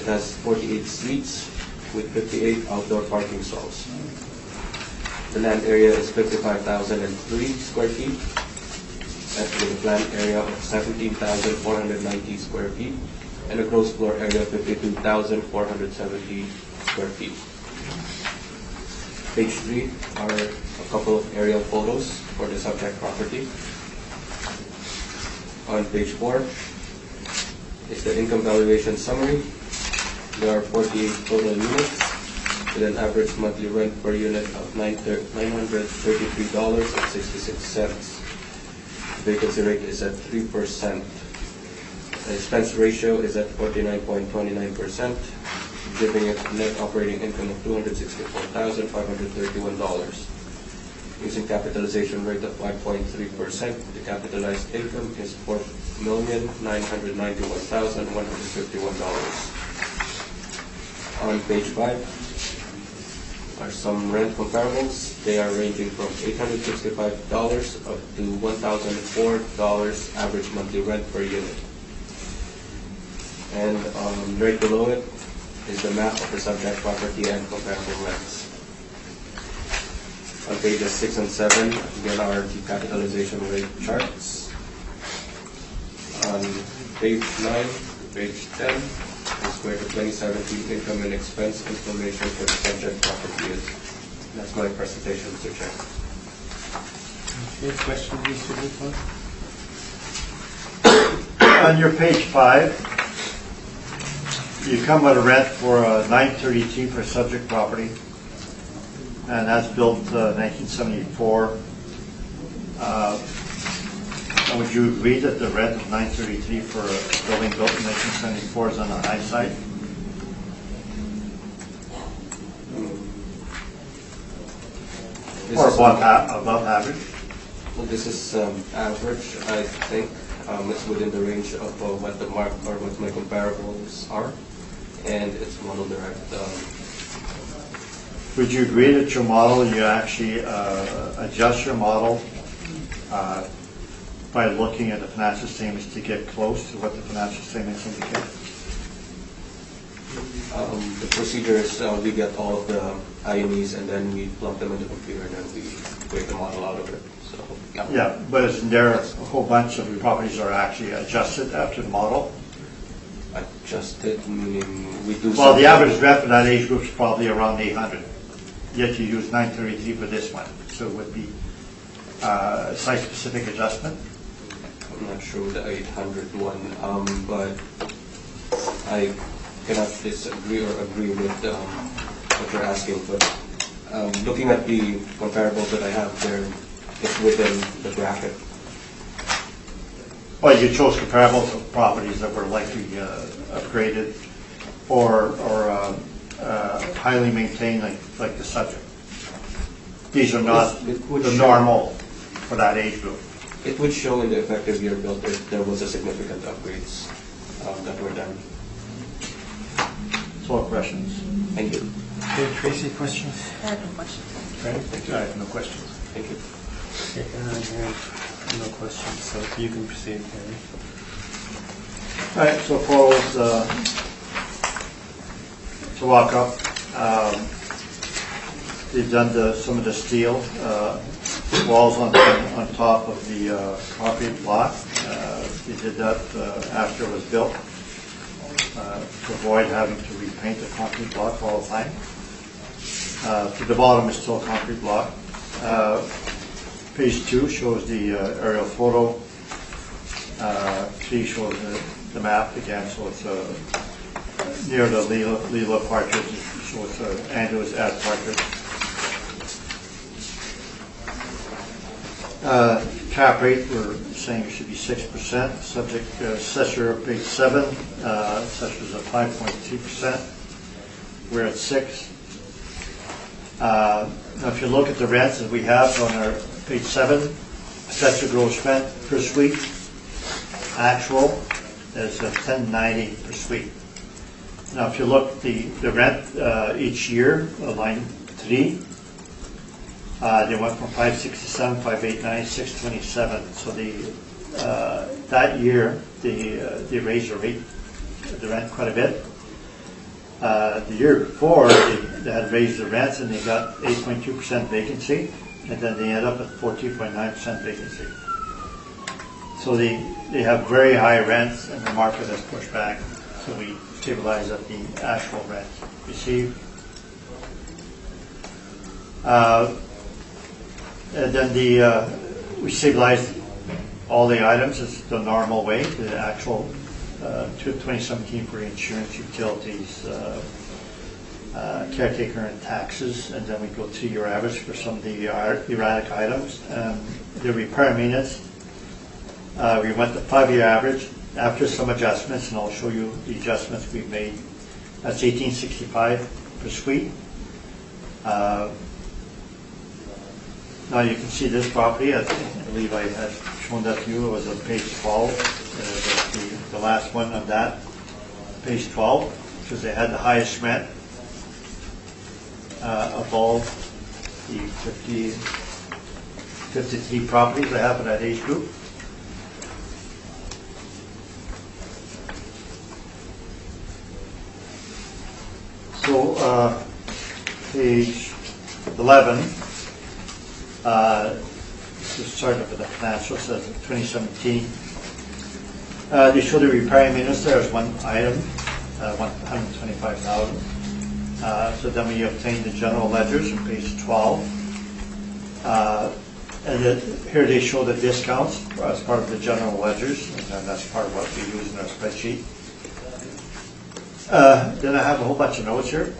It has 48 suites with 58 outdoor parking stalls. The land area is 55,003 square feet, with a planned area of 17,490 square feet, and a gross floor area of 52,470 square feet. Page 3 are a couple of aerial photos for the subject property. On page 4 is the income valuation summary. There are 48 total units with an average monthly rent per unit of $933.66. Vacancy rate is at 3%. The expense ratio is at 49.29%, giving it net operating income of $264,531. Using capitalization rate of 5.3%, the capitalized income is $4,991,151. On page 5 are some rent comparables. They are ranging from $865 up to $1,004 average monthly rent per unit. And right below it is the map of the subject property and comparable rents. On pages 6 and 7, again are the capitalization rate charts. On page 9 to page 10 is where the 2017 income and expense information for the subject property is. That's my presentation, Mr. Chair. Okay, questions, Mr. Dupont? On your page 5, you come with a rent for $933 per subject property, and that's built 1974. Would you agree that the rent of $933 for a building built in 1974 is on the high side? Or above average? Well, this is average, I think. It's within the range of what the mark or what my comparables are, and it's model derived. Would you agree that your model, you actually adjust your model by looking at the financial statements to get close to what the financial statements indicate? The procedure is we get all of the INEs and then we plug them in the computer and then we create the model out of it. So yeah, but isn't there a whole bunch of properties are actually adjusted after the model? Adjusted meaning we do. Well, the average rent for that age group is probably around 800. Yet you use 933 for this one, so it would be site-specific adjustment. I'm not sure with the 800 one, but I cannot disagree or agree with what you're asking. But looking at the comparables that I have there, it's within the bracket. Well, you chose comparables of properties that were likely upgraded or highly maintained, like the subject. These are not the normal for that age group. It would show in the effective year built if there was a significant upgrades that were done. So, questions? Thank you. Okay, Tracy, questions? I have no questions. Right, thank you. I have no questions. Thank you. Okay, I have no questions, so you can proceed, Harry. All right, so Paul's to walk up. They've done some of the steel walls on top of the concrete block. They did that after it was built to avoid having to repaint the concrete block all the time. To the bottom is still a concrete block. Page 2 shows the aerial photo. 3 shows the map again, so it's near the Leela partridge, so it's Andrews at partridge. Cap rate, we're saying it should be 6%. Subject assessor, page 7, assessor's at 5.2%. We're at 6. Now, if you look at the rents that we have on our page 7, assessor gross rent per suite, actual is $10.90 per suite. Now, if you look at the rent each year, line 3, they went from 567, 589, 627. So that year they raised the rent quite a bit. The year before they had raised the rents and they got 8.2% vacancy, and then they ended up at 14.9% vacancy. So they have very high rents, and the market has pushed back. So we stabilize at the actual rent received. And then we stabilized all the items as the normal way, the actual 2017 for insurance, utilities, caretaker and taxes, and then we go 2-year average for some of the erratic items. The repair maintenance, we went to 5-year average after some adjustments, and I'll show you the adjustments we've made. That's $18.65 per suite. Now you can see this property, I believe I had shown that to you, it was on page 12, the last one on that, page 12, because they had the highest rent of all the 53 properties they have in that age group. So page 11, just starting with the financials, says 2017. They show the repair maintenance there as one item, $125,000. So then we obtain the general ledgers on page 12. And then here they show the discounts as part of the general ledgers, and that's part of what we use in our spreadsheet. Then I have a whole bunch of notes here.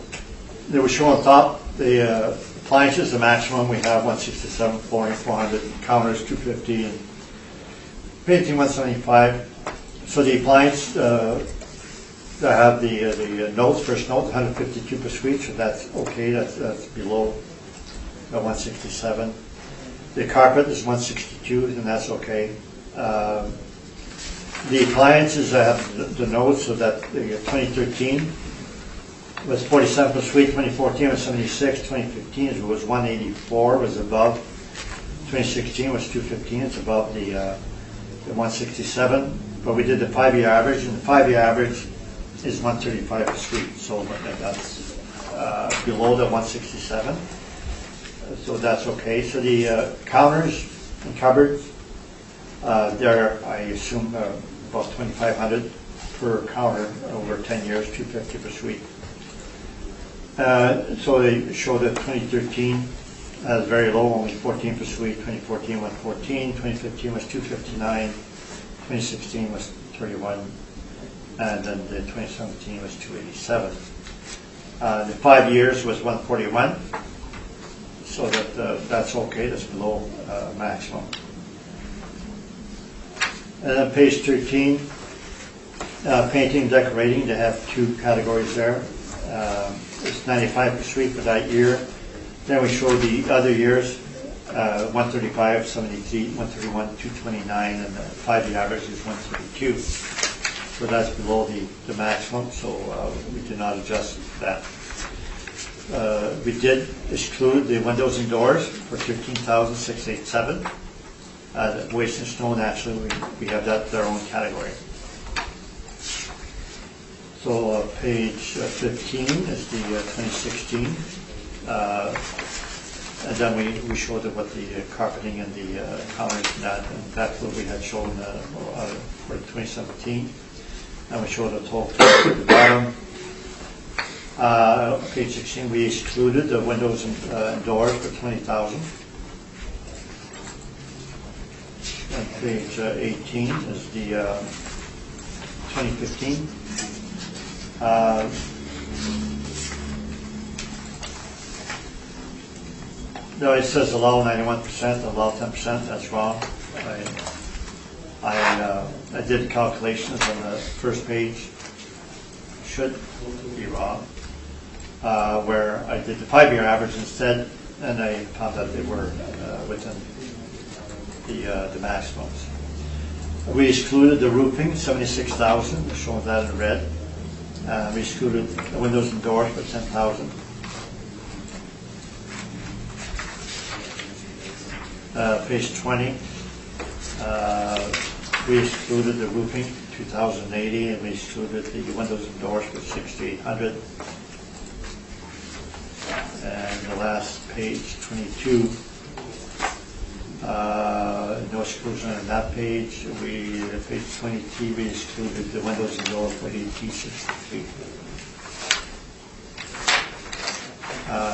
They were shown on top the appliances, the maximum we have 167, flooring 400, counters 250, and painting 175. So the appliance, I have the notes, first note, 152 per suite, so that's okay, that's below 167. The carpet is 162, and that's okay. The appliances, I have the notes, so that the 2013 was 47 per suite, 2014 was 76, 2015 it was 184, was above. 2016 was 215, it's above the 167. But we did the 5-year average, and the 5-year average is 135 per suite, so that's below the 167. So that's okay. So the counters and cupboards, they're, I assume, about 2,500 per counter over 10 years, 250 per suite. So they show that 2013 as very low, only 14 per suite. 2014 114, 2015 was 259, 2016 was 31, and then the 2017 was 287. The 5 years was 141, so that's okay. That's below maximum. And then page 13, painting and decorating, they have 2 categories there. It's 95 per suite for that year. Then we show the other years, 135, 73, 131, 229, and the 5-year average is 132. So that's below the maximum, so we did not adjust that. We did exclude the windows and doors for $13,687. The waste and snow, naturally, we have that their own category. So page 15 is the 2016. And then we showed what the carpeting and the counters and that's what we had shown for 2017. And we showed a total at the bottom. Page 16, we excluded the windows and doors for $20,000. page 18 is the 2015. No, it says allow 91%, allow 10%, that's wrong. I did calculations on the first page, should be wrong, where I did the 5-year average instead, and I found that they were within the maximums. We excluded the roofing, 76,000, showing that in red. We excluded the windows and doors for 10,000. Page 20, we excluded the roofing, 2,080, and we excluded the windows and doors for 6,800. And the last page, 22, no exclusion on that page. Page 23, we excluded the windows and doors for 1863.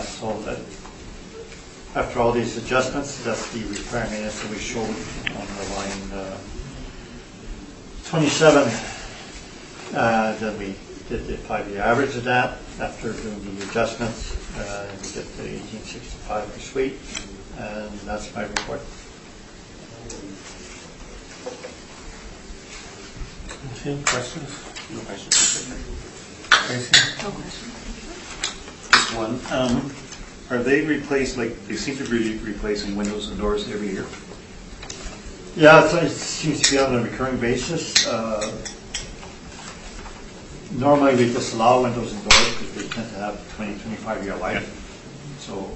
So that, after all these adjustments, that's the requirement that we showed on the line 27. Then we did the 5-year average of that after doing the adjustments. We get the 1865 per suite, and that's my report. Okay, questions? No questions. Tracy? No question. Just one. Are they replaced, like, they seem to be replacing windows and doors every year? Yeah, it seems to be on a recurring basis. Normally we disallow windows and doors because they tend to have 20, 25-year life. So,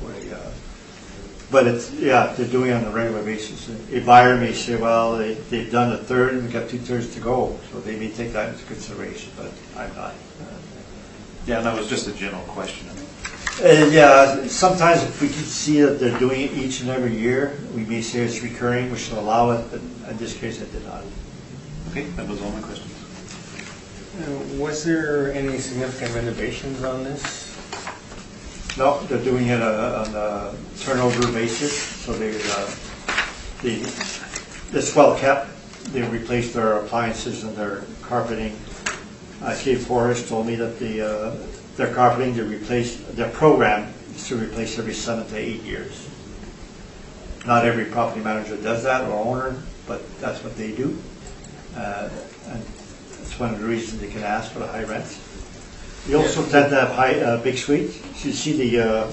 but it's, yeah, they're doing it on a regular basis. A buyer may say, well, they've done a third and we've got 2/3 to go. So they may take that into consideration, but I'm not. Yeah, that was just a general question. Yeah, sometimes if we can see that they're doing it each and every year, we may say it's recurring, we should allow it, but in this case, I did not. Okay, that was all my questions. Was there any significant renovations on this? No, they're doing it on a turnover basis, so it's well kept. They replaced their appliances and their carpeting. Cape Forest told me that their carpeting, their program is to replace every 7 to 8 years. Not every property manager does that or owner, but that's what they do. And that's one of the reasons they can ask for the high rents. They also tend to have big suites. So you see the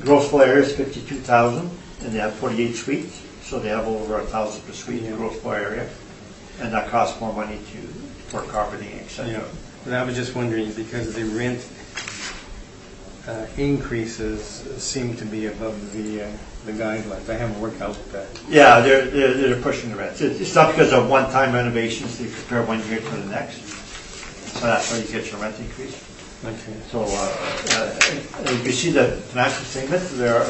gross floor area is 52,000, and they have 48 suites, so they have over 1,000 per suite gross floor area, and that costs more money for carpeting, etc. Yeah. And I was just wondering, because the rent increases seem to be above the guidelines. I haven't worked out that. Yeah, they're pushing the rents. It's not because of one-time renovations. They compare 1 year to the next, so that's why you get your rent increase. Okay. So if you see the financial statement, there are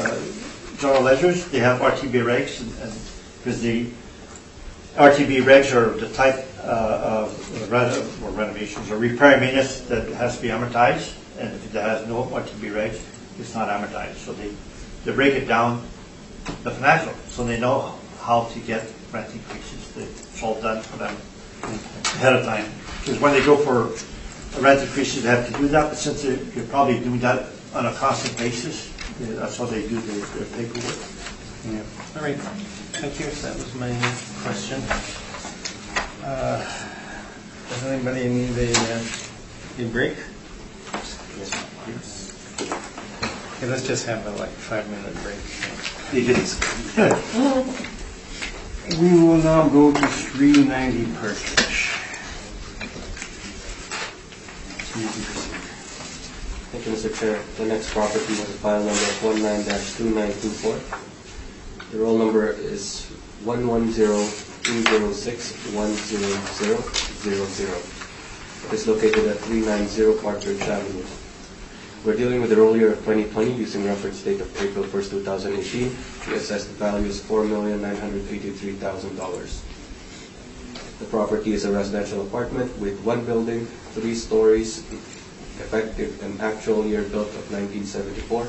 general ledgers. They have RTB regs, and because the RTB regs are the type of renovations or repair maintenance that has to be amortized, and if it has no RTB regs, it's not amortized. So they break it down, the financial, so they know how to get rent increases. It's all done for them ahead of time. Because when they go for rent increases, they have to do that, but since you're probably doing that on a constant basis, that's how they do their paperwork. Yeah. All right. Thank you. That was my question. Does anybody need a break? Yes. Okay, let's just have a 5-minute break. You didn't. We will now go to 390 Partridge. Thank you, Mr. Chair. The next property was file number 19-2924. The roll number is 110-206-10000. It is located at 390 Partridge Avenue. We're dealing with the roll year of 2020 using reference date of April 1st, 2018. The assessed value is $4,983,000. The property is a residential apartment with 1 building, 3 stories, effective and actual year built of 1974,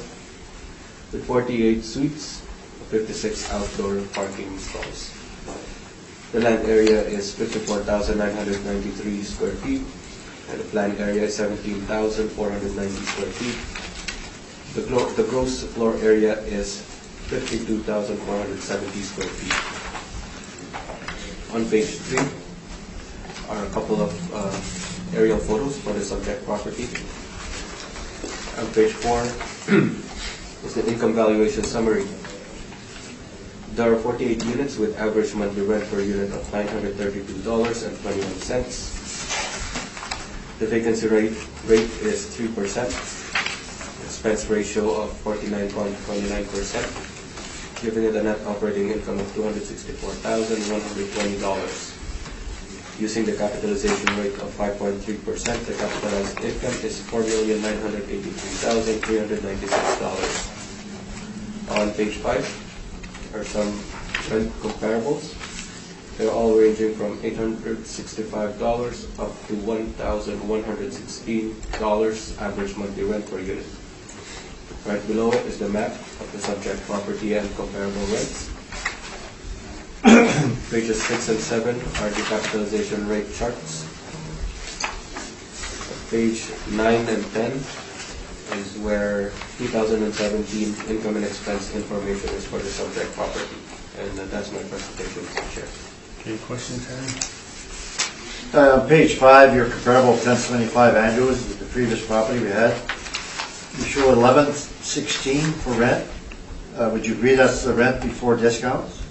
with 48 suites, 56 outdoor parking stalls. The land area is 54,993 square feet, and the planned area is 17,490 square feet. The gross floor area is 52,470 square feet. On page 3 are a couple of aerial photos for the subject property. On page 4 is the income valuation summary. There are 48 units with average monthly rent per unit of $932.21. The vacancy rate is 3%. Expense ratio of 49.29%, giving it a net operating income of $264,120. Using the capitalization rate of 5.3%, the capitalized income is $4,983,396. On page 5 are some rent comparables. They're all ranging from $865 up to $1,116 average monthly rent per unit. Right below it is the map of the subject property and comparable rents. Pages 6 and 7 are the capitalization rate charts. Page 9 and 10 is where 2017 income and expense information is for the subject property. And that's my presentation, Mr. Chair. Any questions, Harry? Page 5, your comparable 1075 Andrews with the previous property we had. You show 1116 for rent. Would you agree that's the rent before discounts?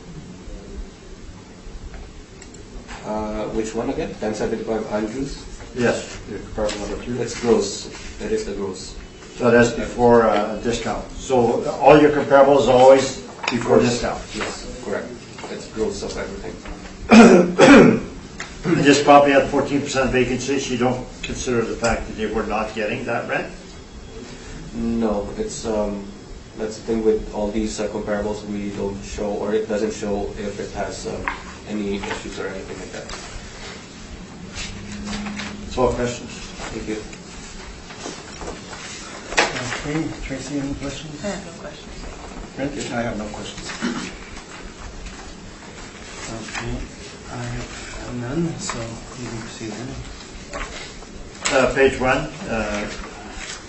Which one again? 1075 Andrews? Yes, your comparable number 2. That's gross. That is the gross. So that's before discount. So all your comparables are always before discount. Yes, correct. That's gross of everything. This property had 14% vacancy, so you don't consider the fact that they were not getting that rent? No, it's that's the thing with all these comparables. We don't show, or it doesn't show if it has any issues or anything like that. That's all questions. Thank you. Okay, Tracy, any questions? I have no questions. Brent? I have no questions. Okay, I have none, so you can proceed then. Page 1,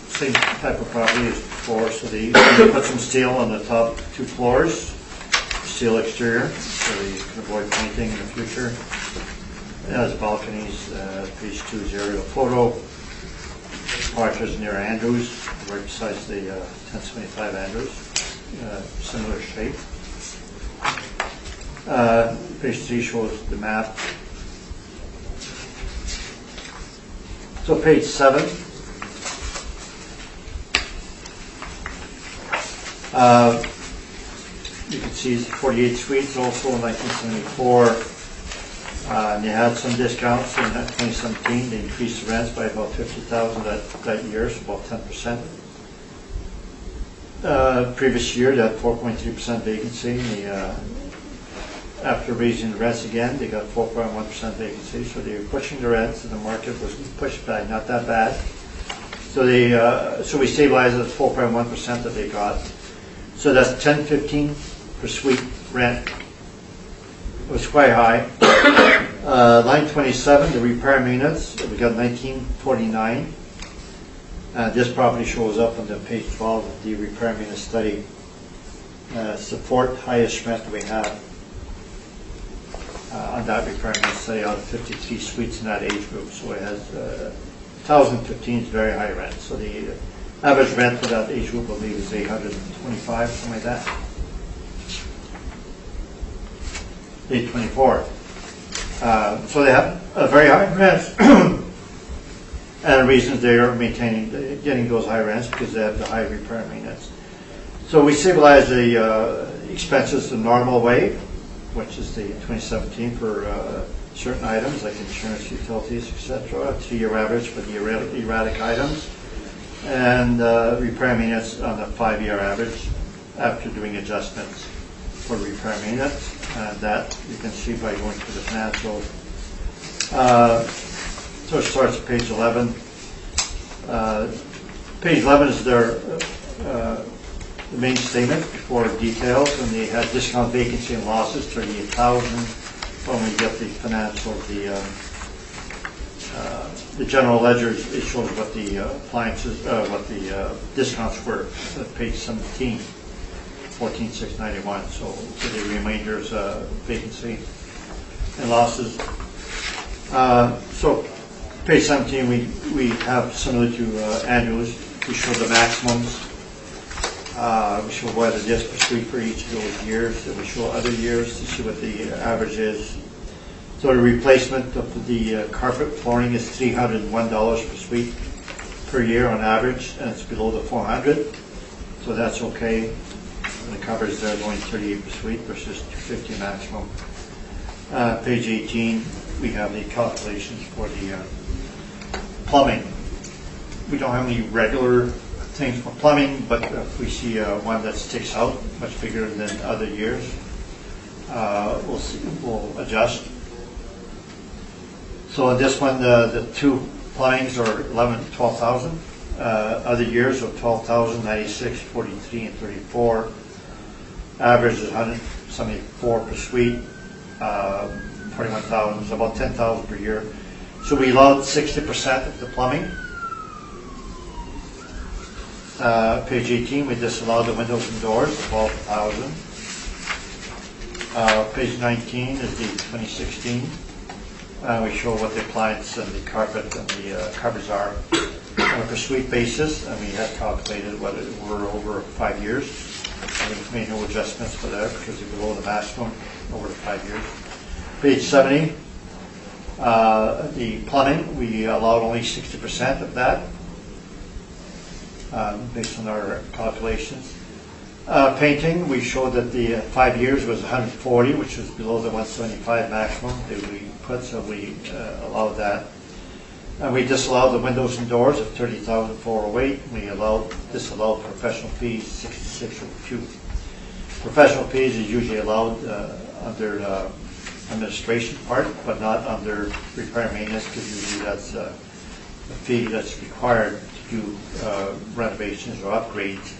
same type of property as before, so they put some steel on the top 2 floors, steel exterior, so you can avoid painting in the future. It has balconies. Page 2 is aerial photo. Departures near Andrews, right beside the 1075 Andrews, similar shape. Page 3 shows the map. So page 7. You can see 48 suites also in 1974. And they had some discounts in 2017. They increased the rents by about $50,000 that year, so about 10%. Previous year, they had 4.3% vacancy. After raising the rents again, they got 4.1% vacancy. So they were pushing the rents, and the market was pushed back, not that bad. So so we stabilized at 4.1% that they got. So that's $10.15 per suite rent. It was quite high. Line 27, the repair units, we got 1949. This property shows up on the page 12 of the repair unit study. Support highest rent we have on that repair unit study out of 53 suites in that age group. So it has 1,015 is very high rent. So the average rent for that age group, I believe, is $825, something like that. 824. So they have a very high rents, and the reason they are getting those high rents because they have the high repair maintenance. So we stabilize the expenses the normal way, which is the 2017 for certain items like insurance, utilities, etc. 3-year average for the erratic items, and repair maintenance on a 5-year average after doing adjustments for repair maintenance. And that you can see by going to the financial. So it starts at page 11. Page 11 is their the main statement before details, and they had discount vacancy and losses, 38,000. when we get the financial, the general ledgers, it shows what the appliances, what the discounts were at page 17, 14,691. So the remainder is vacancy and losses. So page 17, we have similar to annuals. We show the maximums. We show what it is per suite for each of those years, and we show other years to see what the average is. So the replacement of the carpet flooring is $301 per suite per year on average, and it's below the 400, so that's okay. And the covers there are only 38 per suite versus 250 maximum. Page 18, we have the calculations for the plumbing. We don't have any regular things for plumbing, but if we see one that sticks out much bigger than other years, we'll adjust. So in this one, the two plumbings are 11,000 to 12,000. Other years are 12,000, 96, 43, and 34. Average is 174 per suite. 41,000, so about 10,000 per year. So we allowed 60% of the plumbing. Page 18, we disallowed the windows and doors, 12,000. Page 19 is the 2016. We show what the appliance and the carpet and the covers are on a per suite basis, and we had calculated what it were over 5 years. And we've made no adjustments for that because they're below the maximum over the 5 years. Page 70, the plumbing, we allowed only 60% of that based on our calculations. Painting, we showed that the 5 years was 140, which was below the 175 maximum that we put, so we allowed that. And we disallowed the windows and doors at 30,408. We disallowed professional fees, 6602. Professional fees is usually allowed under the administration part, but not under repair and maintenance, because usually that's a fee that's required to do renovations or upgrades.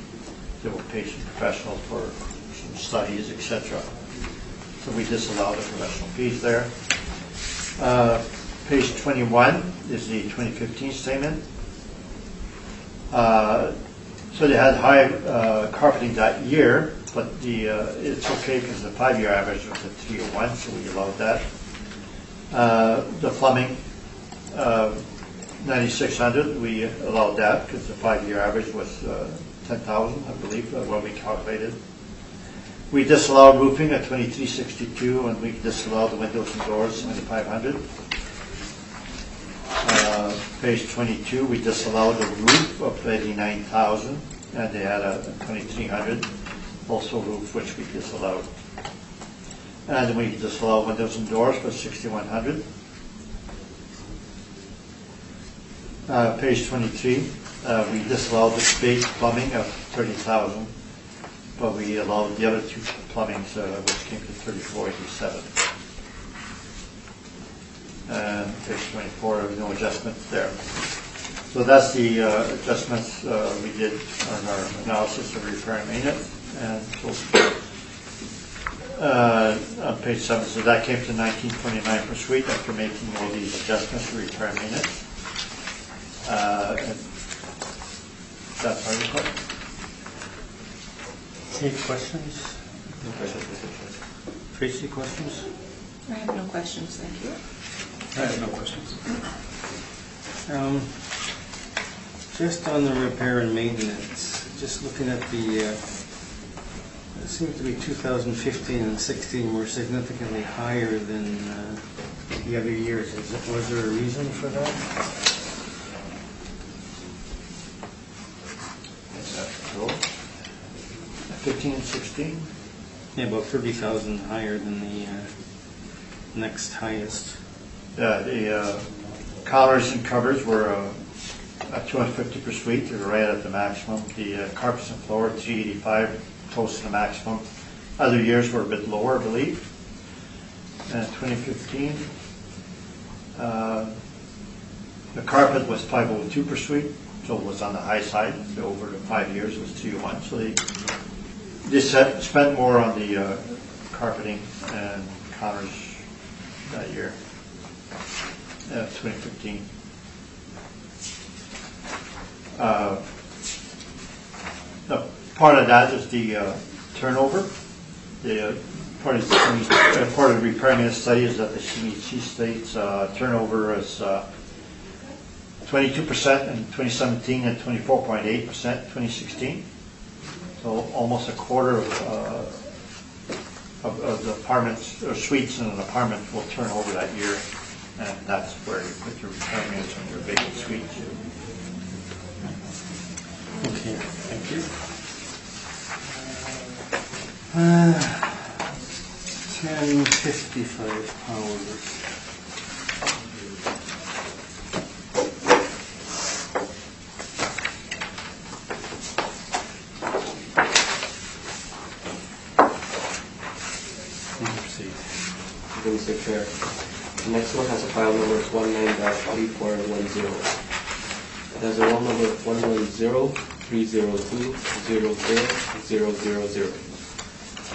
They will pay some professionals for some studies, etc. So we disallow the professional fees there. Page 21 is the 2015 statement. So they had high carpeting that year, but it's okay because the 5-year average was at 301, so we allowed that. The plumbing, 9,600, we allowed that because the 5-year average was 10,000, I believe, when we calculated. We disallowed roofing at 2362, and we disallowed the windows and doors, 2,500. Page 22, we disallowed the roof of 89,000, and they had a 2,300, also roof, which we disallowed. And then we disallowed windows and doors for 6,100. Page 23, we disallowed the big plumbing of 30,000, but we allowed the other two plumbings, which came to 3,487. And page 24, there was no adjustments there. So that's the adjustments we did on our analysis of repair and maintenance. And so on page 7, so that came to 1929 per suite after making all these adjustments to repair and maintenance. And that's our report. Any questions? No questions. Tracy, questions? I have no questions, thank you. I have no questions. Just on the repair and maintenance, just looking at the, it seems to be 2015 and 16 were significantly higher than the other years. Was there a reason for that? Is that true? 15 and 16? Yeah, about 30,000 higher than the next highest. The collars and covers were at 250 per suite. They were right at the maximum. The carpets and floor, 385, close to the maximum. Other years were a bit lower, I believe. And 2015, the carpet was 502 per suite, so it was on the high side. So over the 5 years, it was 301. So they spent more on the carpeting and counters that year, 2015. Part of that is the turnover. The part of the repair maintenance study is that the CMHC states turnover is 22% in 2017 and 24.8% in 2016. So almost a quarter of the apartments or suites in an apartment will turn over that year, and that's where you put your repair maintenance on your vacant suites. Okay, thank you. 10:55 hours. Mr. Chair. The next one has a file number 19-3410. It has a roll number 110-302-00000.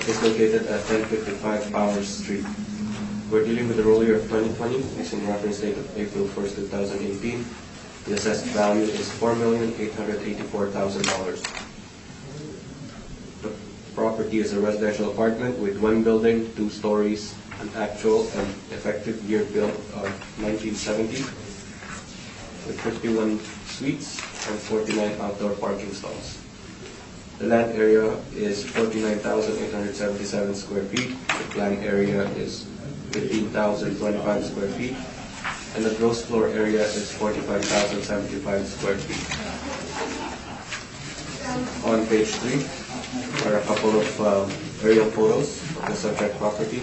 It's located at 1055 Powers Street. We're dealing with the roll year of 2020. It's in reference date of April 1st, 2018. The assessed value is $4,884,000. The property is a residential apartment with one building, 2 stories, an actual and effective year built of 1970, with 51 suites and 49 outdoor parking stalls. The land area is 49,877 square feet. The planned area is 15,025 square feet. And the gross floor area is 45,075 square feet. On page 3 are a couple of aerial photos of the subject property.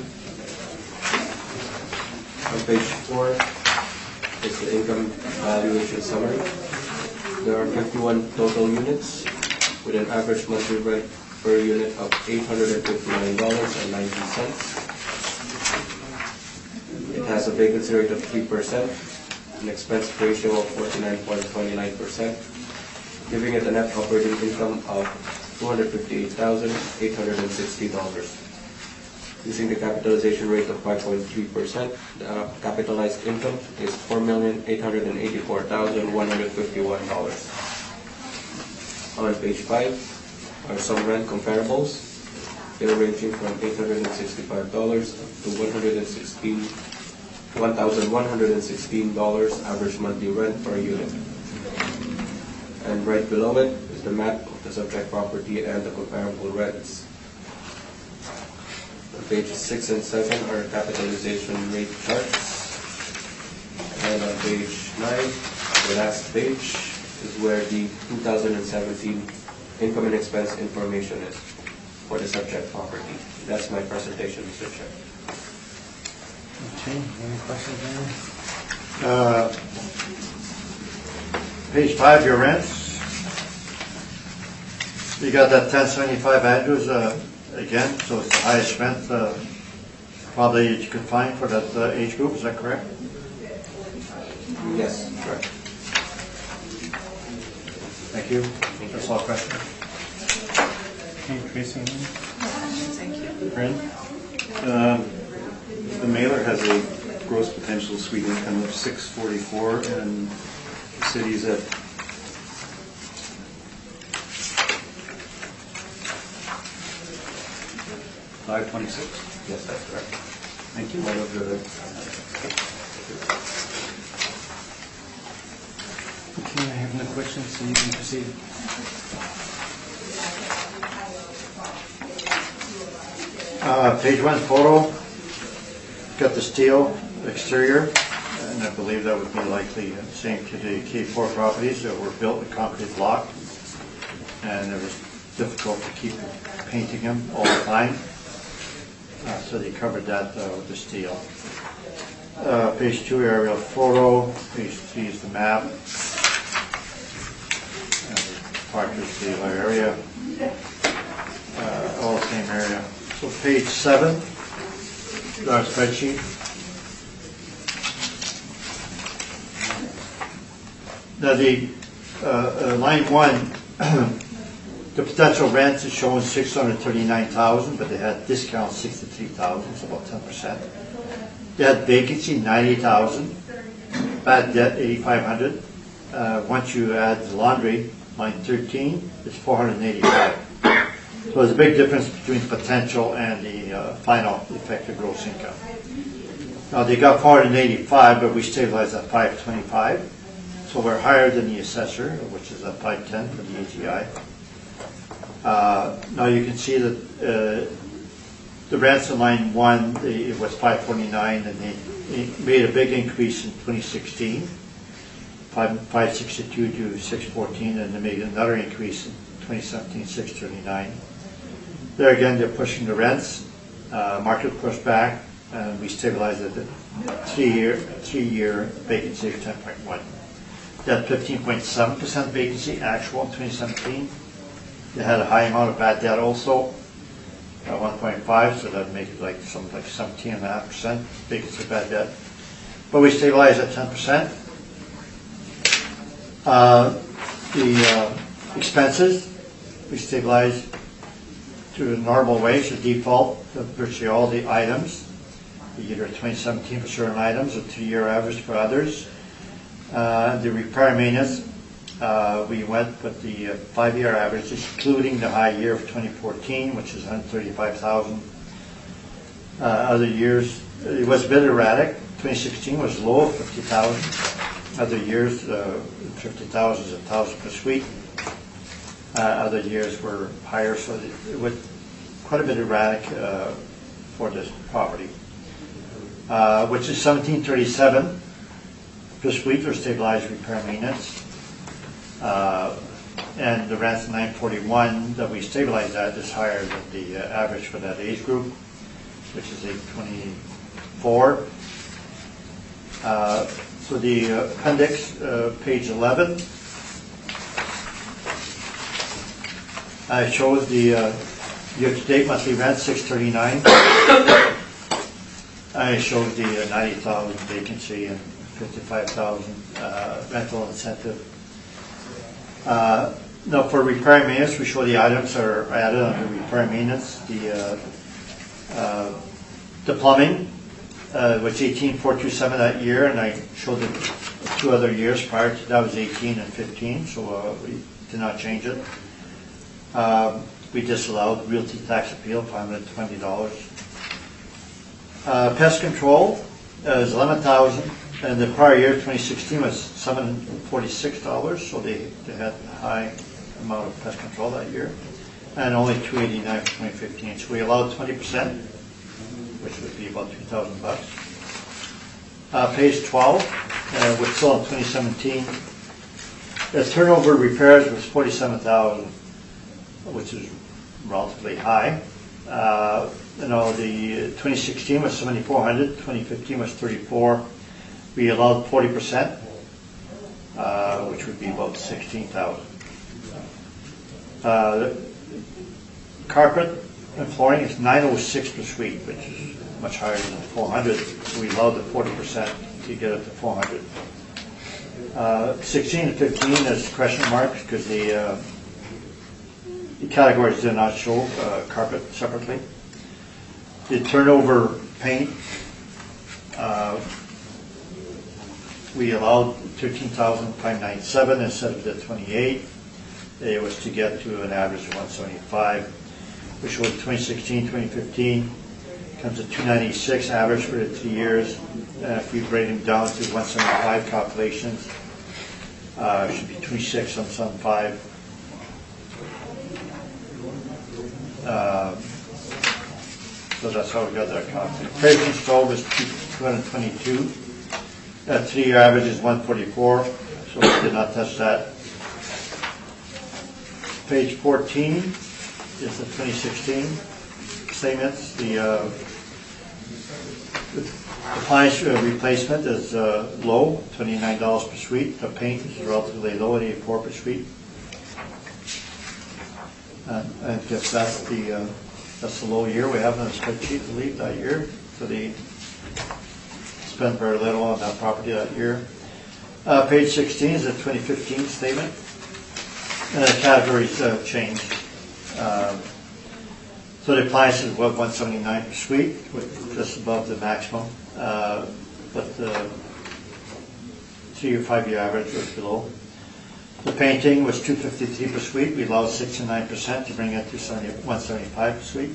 On page 4 is the income valuation summary. There are 51 total units with an average monthly rent per unit of $859.90. It has a vacancy rate of 3%, an expense ratio of 49.29%, giving it a net operating income of $258,860. Using the capitalization rate of 5.3%, the capitalized income is $4,884,151. On page 5 are some rent comparables. They're ranging from $865 to $1,116 average monthly rent per unit. And right below it is the map of the subject property and the comparable rents. Pages 6 and 7 are capitalization rate charts. And on page 9, the last page, is where the 2017 income and expense information is for the subject property. That's my presentation, Mr. Chair. Okay, any questions, Page 5, your rents. You got that 1075 Andrews again, so it's the highest rent probably that you could find for that age group, is that correct? Yes, correct. Thank you. That's all questions. Okay, Tracy? Thank you. Fred? The mailer has a gross potential suite income of $644, and the city's at $526. Yes, that's correct. Thank you. One of the Okay, I have no questions, so you can proceed. Page 1 photo, got the steel exterior, and I believe that would be likely the same to the K4 properties that were built with concrete block, and it was difficult to keep painting them all the time, so they covered that with the steel. Page 2 aerial photo, page 3 is the map, Parker's the area, all the same area. So page 7, our spreadsheet. Now the line 1, the potential rent is showing $639,000, but they had discount $63,000, so about 10%. They had vacancy 90,000, bad debt 8,500. Once you add the laundry, line 13, it's 485. So there's a big difference between the potential and the final effective gross income. Now they got 485, but we stabilized at 525. So we're higher than the assessor, which is at 510 for the AGI. Now you can see that the rents in line 1, it was 549, and they made a big increase in 2016, 562 to 614, and they made another increase in 2017, 639. There again, they're pushing the rents. Market pushed back, and we stabilized at the three-year vacancy of 10.1. They had 15.7% vacancy actual in 2017. They had a high amount of bad debt also, 1.5, so that'd make it like something like 17.5% vacancy of bad debt. But we stabilized at 10%. The expenses, we stabilized to a normal way, so default of virtually all the items. The year 2017 for certain items, a 2-year average for others. The repair maintenance, we went with the 5-year average, excluding the high year of 2014, which is 135,000. Other years, it was a bit erratic. 2016 was low, 50,000. Other years, 50,000 is 1,000 per suite. Other years were higher, so it was quite a bit erratic for this property, which is 1737 per suite for stabilized repair maintenance. And the rents 941 that we stabilized at is higher than the average for that age group, which is 824. So the appendix, page 11, shows the year-to-date monthly rent, 639. It shows the 90,000 vacancy and 55,000 rental incentive. Now for repair maintenance, we show the items that are added under repair maintenance. The plumbing was 18,427 that year, and I showed the 2 other years prior to that was 18 and 15, so we did not change it. We disallowed realty tax appeal, $520. Pest control is 11,000, and the prior year, 2016, was $746, so they had a high amount of pest control that year, and only $289 for 2015. So we allowed 20%, which would be about $2,000. Page 12, we're still in 2017. The turnover repairs was 47,000, which is relatively high. The 2016 was 7,400, 2015 was 34. We allowed 40%, which would be about 16,000. Carpet and flooring is 906 per suite, which is much higher than 400. So we allowed the 40% to get it to 400. 16 and 15 is question marks because the categories did not show carpet separately. The turnover paint, we allowed 13,597 instead of the 28. It was to get to an average of 175, which was 2016, 2015. Comes to 296 average for the 3 years. If we break them down to 175 calculations, it should be 26 on some 5. So that's how we got that calculation. Fragrance stove is 222. That 3-year average is 144, so we did not touch that. Page 14 is the 2016 statements. The appliance replacement is low, $29 per suite. The paint is relatively low, $84 per suite. And I guess that's the low year we have on the spreadsheet to leave that year. So they spent very little on that property that year. Page 16 is the 2015 statement. And the categories changed. So the appliance is about 179 per suite, just above the maximum, but the 3 or 5 year average was below. The painting was $253 per suite. We allowed 69% to bring it to $175 per suite.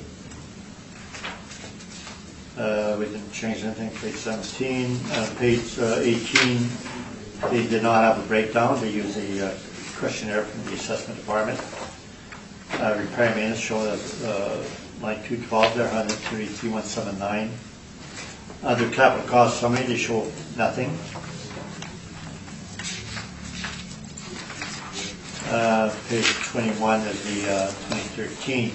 We didn't change anything. Page 17, page 18. They did not have a breakdown. They used a questionnaire from the assessment department. Repair and maintenance show that line 212 there, 133,179. Under capital cost summary, they show nothing. Page 21 is the 2013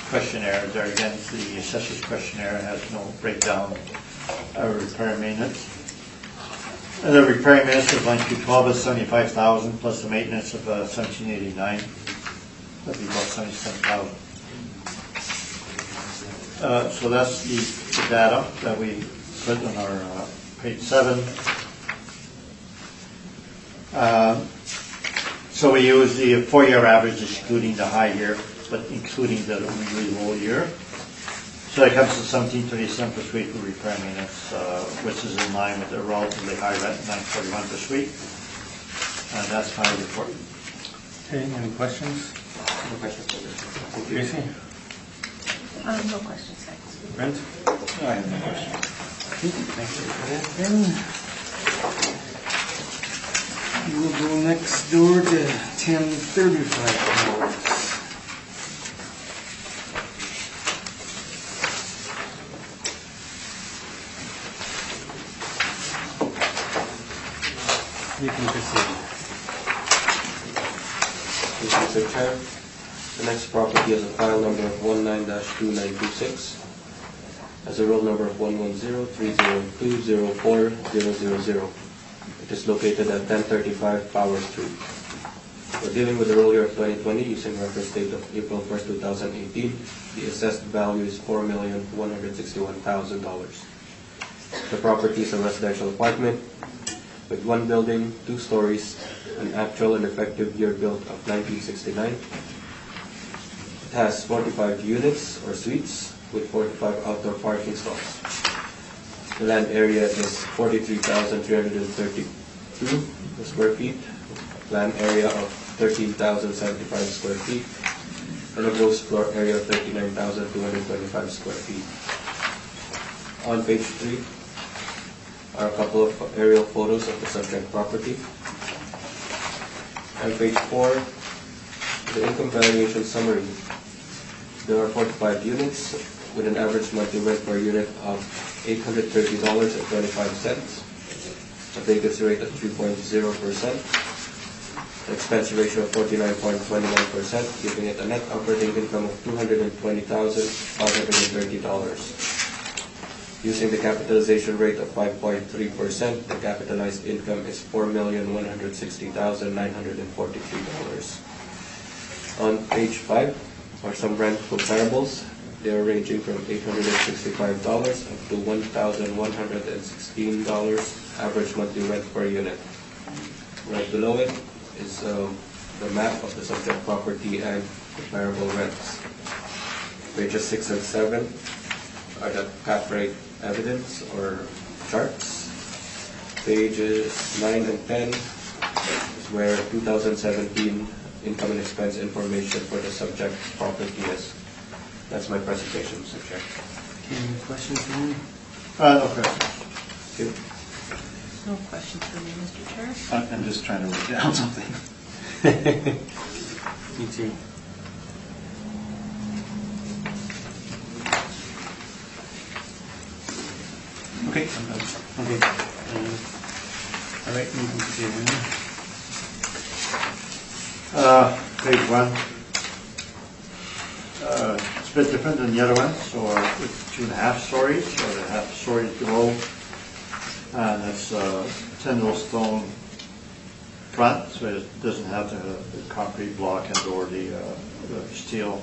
questionnaire. There again, it's the assessor's questionnaire. It has no breakdown of repair and maintenance. And the repair and maintenance of line 212 is 75,000 plus the maintenance of 1789. That'd be about 77,000. So that's the data that we put on our page 7. So we use the 4-year average excluding the high year, but including the really low year. So it comes to 1737 per suite for repair and maintenance, which is in line with the relatively high rent, 941 per suite. And that's my report. Okay, any questions? No questions. Thank you. Tracy? No questions, thanks. Brent? I have no questions. Thank you. We'll go next door to 1035 North. You can proceed. Thank you, Mr. Chair. The next property has a file number of 19-2926, has a roll number of 110-302-04000. It is located at 1035 Power Street. We're dealing with the roll year of 2020 using reference date of April 1st, 2018. The assessed value is $4,161,000. The property is a residential apartment with 1 building, 2 stories, an actual and effective year built of 1969. It has 45 units or suites with 45 outdoor parking stalls. The land area is 43,332 square feet, land area of 13,075 square feet, and a gross floor area of 39,225 square feet. On page 3 are a couple of aerial photos of the subject property. On page 4, the income valuation summary. There are 45 units with an average monthly rent per unit of $830.25, a vacancy rate of 3.0%, an expense ratio of 49.29%, giving it a net operating income of $220,530. Using the capitalization rate of 5.3%, the capitalized income is $4,160,943. On page 5 are some rent comparables. They are ranging from $865 up to $1,116 average monthly rent per unit. Right below it is the map of the subject property and comparable rents. Pages 6 and 7 are the cap rate evidence or charts. Pages 9 and 10 is where 2017 income and expense information for the subject property is. That's my presentation, Mr. Chair. Any questions for me? No questions. Thank you. No questions for me, Mr. Chair. I'm just trying to write down something. Me too. Okay, I'm done. Okay. All right, you can continue. Page 1. It's a bit different than the other ones, so it's 2.5 stories, or 1/2 stories below. And it's 10 stone front, so it doesn't have the concrete block and or the steel.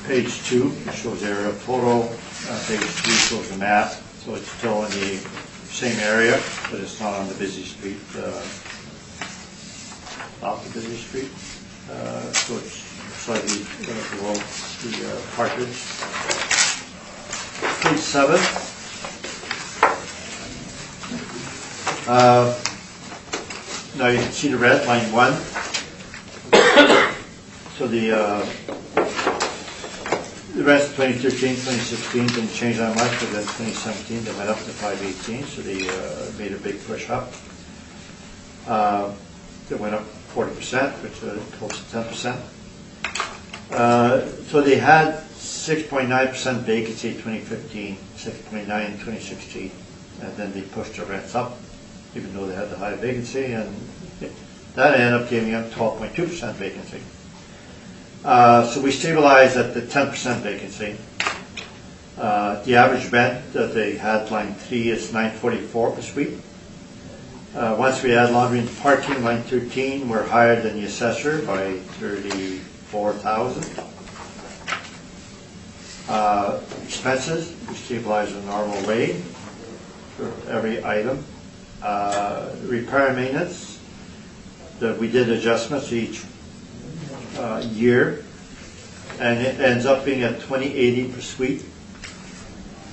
Page 2 shows area photo. Page 3 shows the map, so it's still in the same area, but it's not on the busy street. Off the busy street. So it's slightly below the partridge. Page 7. Now you can see the red, line 1. So the rest of 2013, 2016 didn't change that much, but then 2017 they went up to 518, so they made a big push up. They went up 40%, which is close to 10%. So they had 6.9% vacancy in 2015, 6.9 in 2016, and then they pushed the rents up, even though they had the high vacancy, and that ended up giving them 12.2% vacancy. So we stabilized at the 10% vacancy. The average rent that they had, line 3, is $9.44 per suite. Once we add laundry and parking, line 13, we're higher than the assessor by $34,000. Expenses, we stabilize a normal rate for every item. Repair and maintenance, we did adjustments each year, and it ends up being at $20.80 per suite.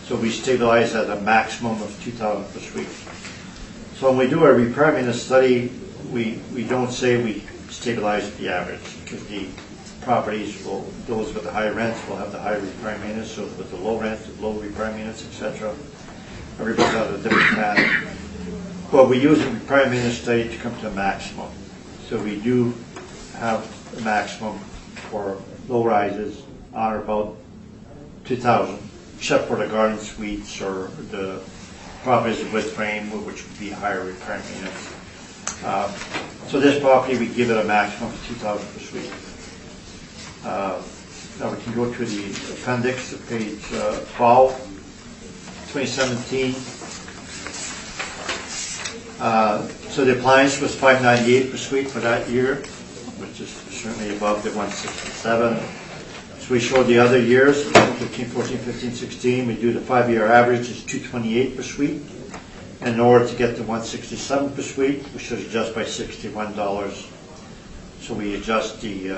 So we stabilize at a maximum of $2,000 per suite. So when we do our repair maintenance study, we don't say we stabilize at the average, because the properties will, those with the high rents will have the high repair maintenance, so with the low rent, low repair maintenance, etc. Everybody's got a different path. But we use a repair maintenance study to come to a maximum. So we do have a maximum for low rises on or about 2,000, except for the garden suites or the properties with frame, which would be higher repair maintenance. So this property, we give it a maximum of 2,000 per suite. Now we can go to the appendix, page 12, 2017. So the appliance was $598 per suite for that year, which is certainly above the $167. So we showed the other years, 15, 14, 15, 16. We do the 5-year average is $228 per suite. And in order to get to $167 per suite, we should adjust by $61. So we adjust the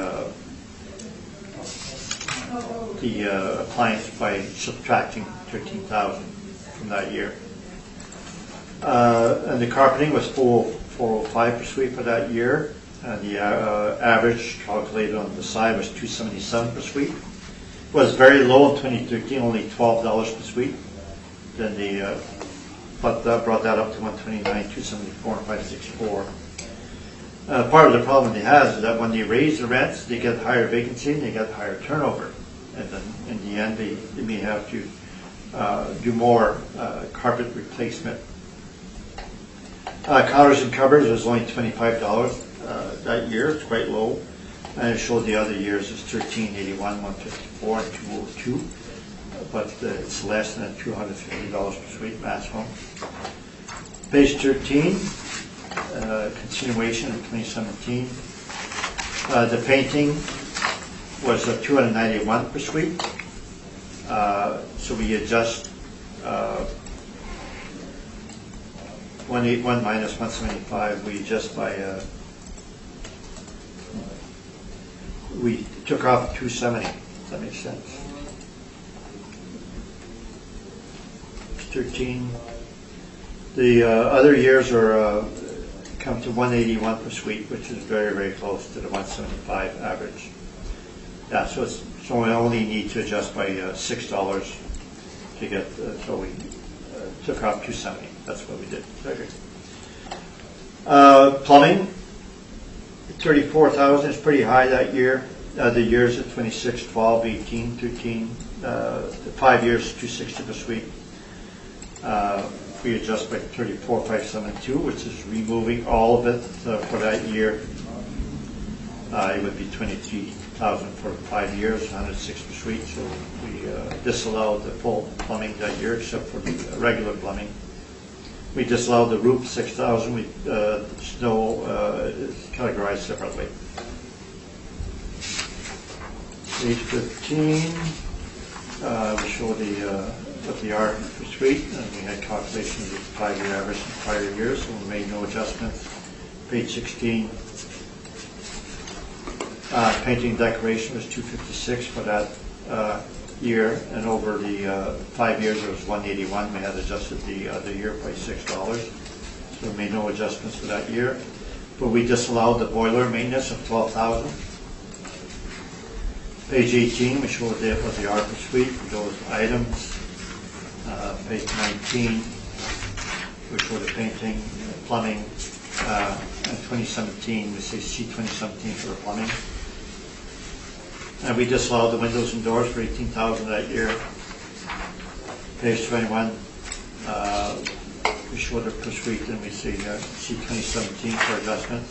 appliance by subtracting $13,000 from that year. And the carpeting was $405 per suite for that year. And the average calculated on the side was $277 per suite. It was very low in 2013, only $12 per suite. Then but that brought that up to $129, $274, and $564. Part of the problem they have is that when they raise the rents, they get higher vacancy and they get higher turnover. And then in the end, they may have to do more carpet replacement. Counters and cupboards was only $25 that year. It's quite low. And it showed the other years is $13.81, $154, and $202. But it's less than $250 per suite maximum. Page 13, continuation of 2017. The painting was $291 per suite. So we adjust 181 minus 175. We adjust by we took off 270. Does that make sense? 13. The other years are come to 181 per suite, which is very, very close to the 175 average. Yeah, so we only need to adjust by $6 to get. So we took off 270. That's what we did. Plumbing, $34,000 is pretty high that year. The years at 26, 12, 18, 13. 5 years, $260 per suite. We adjust by 34,572, which is removing all of it for that year. It would be 23,000 for 5 years, 106 per suite. So we disallowed the full plumbing that year, except for the regular plumbing. We disallowed the roof, 6,000. We snow is categorized separately. Page 15. We show what they are per suite, and we had calculations of 5-year average in prior years, so we made no adjustments. Page 16. Painting and decoration was $256 for that year, and over the 5 years it was $181. We had adjusted the other year by $6, so we made no adjustments for that year. But we disallowed the boiler maintenance of $12,000. Page 18, we show what the ARPA suite, those items. Page 19, we show the painting, plumbing. In 2017, we say C2017 for the plumbing. And we disallowed the windows and doors for $18,000 that year. Page 21, we show the per suite, and we see C2017 for adjustment.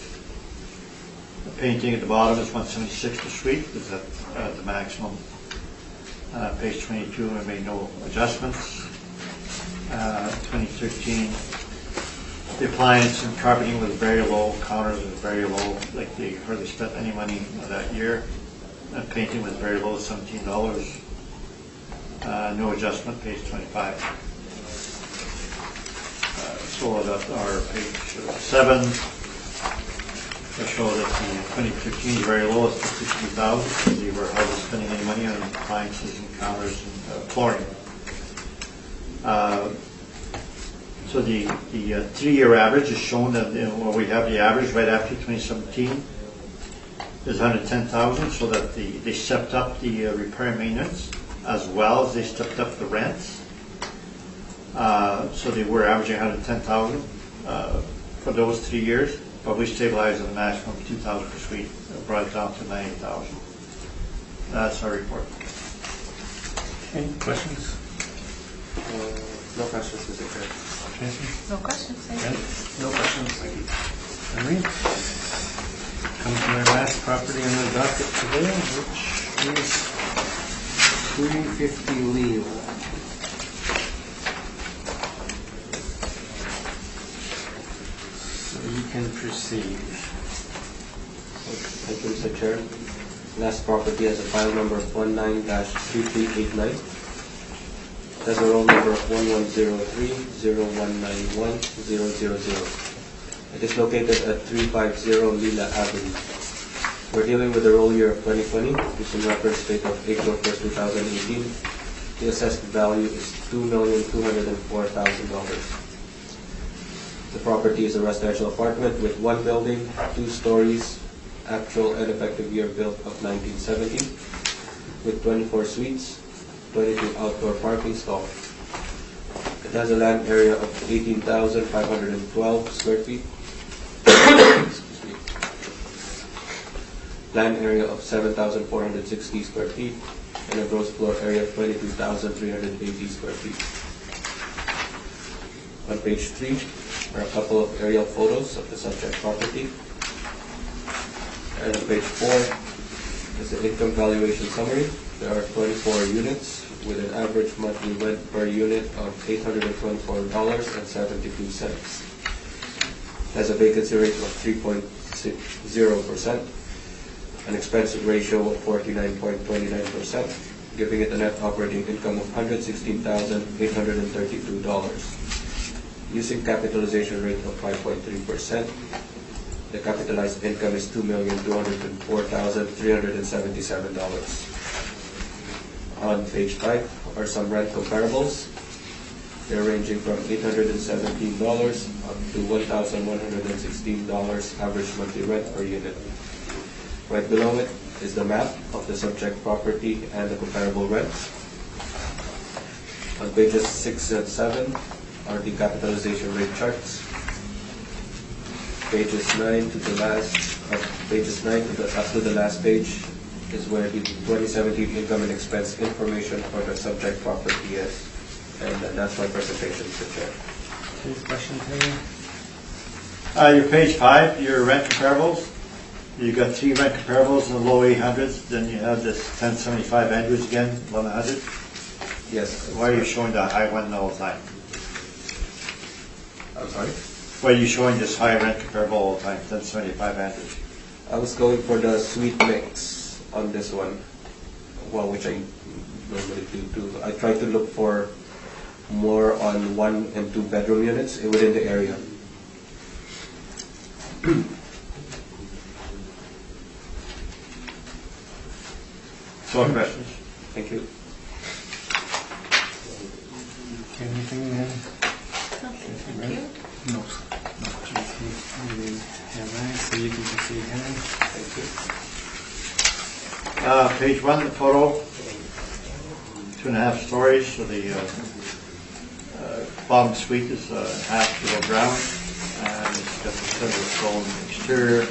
The painting at the bottom is $176 per suite, because that's the maximum. Page 22, we made no adjustments. 2013, the appliance and carpeting was very low, counters was very low, like they hardly spent any money that year. And painting was very low, $17. No adjustment, page 25. So that our page 7, we show that the 2015 is very low, it's $53,000. They were hardly spending any money on appliances and counters and flooring. So the 3-year average is shown that we have the average right after 2017 is $110,000, so that they stepped up the repair and maintenance as well as they stepped up the rents. So they were averaging $110,000 for those 3 years, but we stabilized at a maximum of $2,000 per suite, brought it down to $90,000. That's our report. Any questions? No questions, Mr. Chair. Tracy? No questions, thank you. No questions. Thank you. All right. Come to our last property on the docket today, which is 350 Leo. So you can proceed. Thank you, Mr. Chair. Last property has a file number of 19-3389. It has a roll number of 1103-0191-000. It is located at 350 Lila Avenue. We're dealing with the roll year of 2020, which in reference date of April 1st, 2018. The assessed value is $2,204,000. The property is a residential apartment with 1 building, 2 stories, actual and effective year built of 1970, with 24 suites, 22 outdoor parking stalls. It has a land area of 18,512 square feet. Excuse me. Land area of 7,460 square feet and a gross floor area of 22,380 square feet. On page 3 are a couple of aerial photos of the subject property. And on page 4 is the income valuation summary. There are 24 units with an average monthly rent per unit of $824.72. Has a vacancy rate of 3.60%, an expense ratio of 49.29%, giving it a net operating income of $116,832. Using capitalization rate of 5.3%, the capitalized income is $2,204,377. On page 5 are some rent comparables. They're ranging from $817 up to $1,116 average monthly rent per unit. Right below it is the map of the subject property and the comparable rents. On pages 6 and 7 are the capitalization rate charts. Pages 9 to the last, up to the last page is where the 2017 income and expense information for the subject property is. And that's my presentation, Mr. Chair. Any questions, Henry? Your page 5, your rent comparables. You got 3 rent comparables in the low 800s. Then you have this 1075 Andrews again, 1100. Yes. Why are you showing the high one all the time? I'm sorry? Why are you showing this high rent comparable all the time, 1075 Andrews? I was going for the suite mix on this one, well, which I normally do too. I try to look for more on 1 and 2 bedroom units within the area. No questions. Thank you. Anything, Thank you. no. You have that, so you can proceed ahead. Thank you. Page 1, the photo, 2.5 stories, so the bottom suite is half below ground, and it's got the center stone exterior.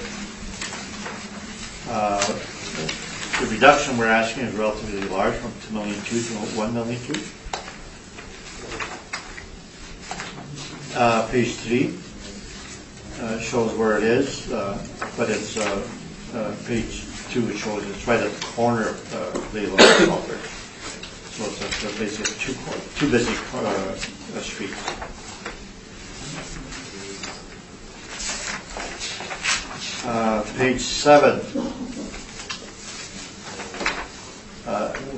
The reduction we're asking is relatively large, from 2.2 million to 1.2 million. Page 3 shows where it is, but it's page 2, it shows it's right at the corner of the Alberta. So it's basically two busy streets. Page 7.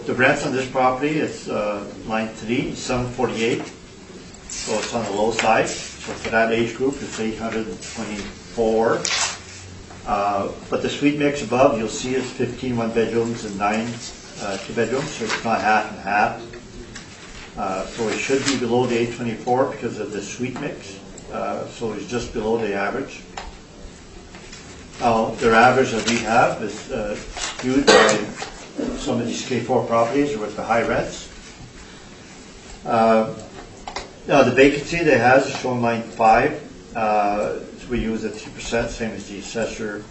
The rents on this property is line 3, 748. So it's on the low side. So for that age group, it's 824. But the suite mix above, you'll see, is 15 one-bedrooms and 9 two-bedrooms, so it's not half and half. So it should be below the 824 because of the suite mix. So it's just below the average. Their average that we have is skewed by some of these K4 properties with the high rents. Now the vacancy they have is shown line 5. So we use at 2%, same as the assessor.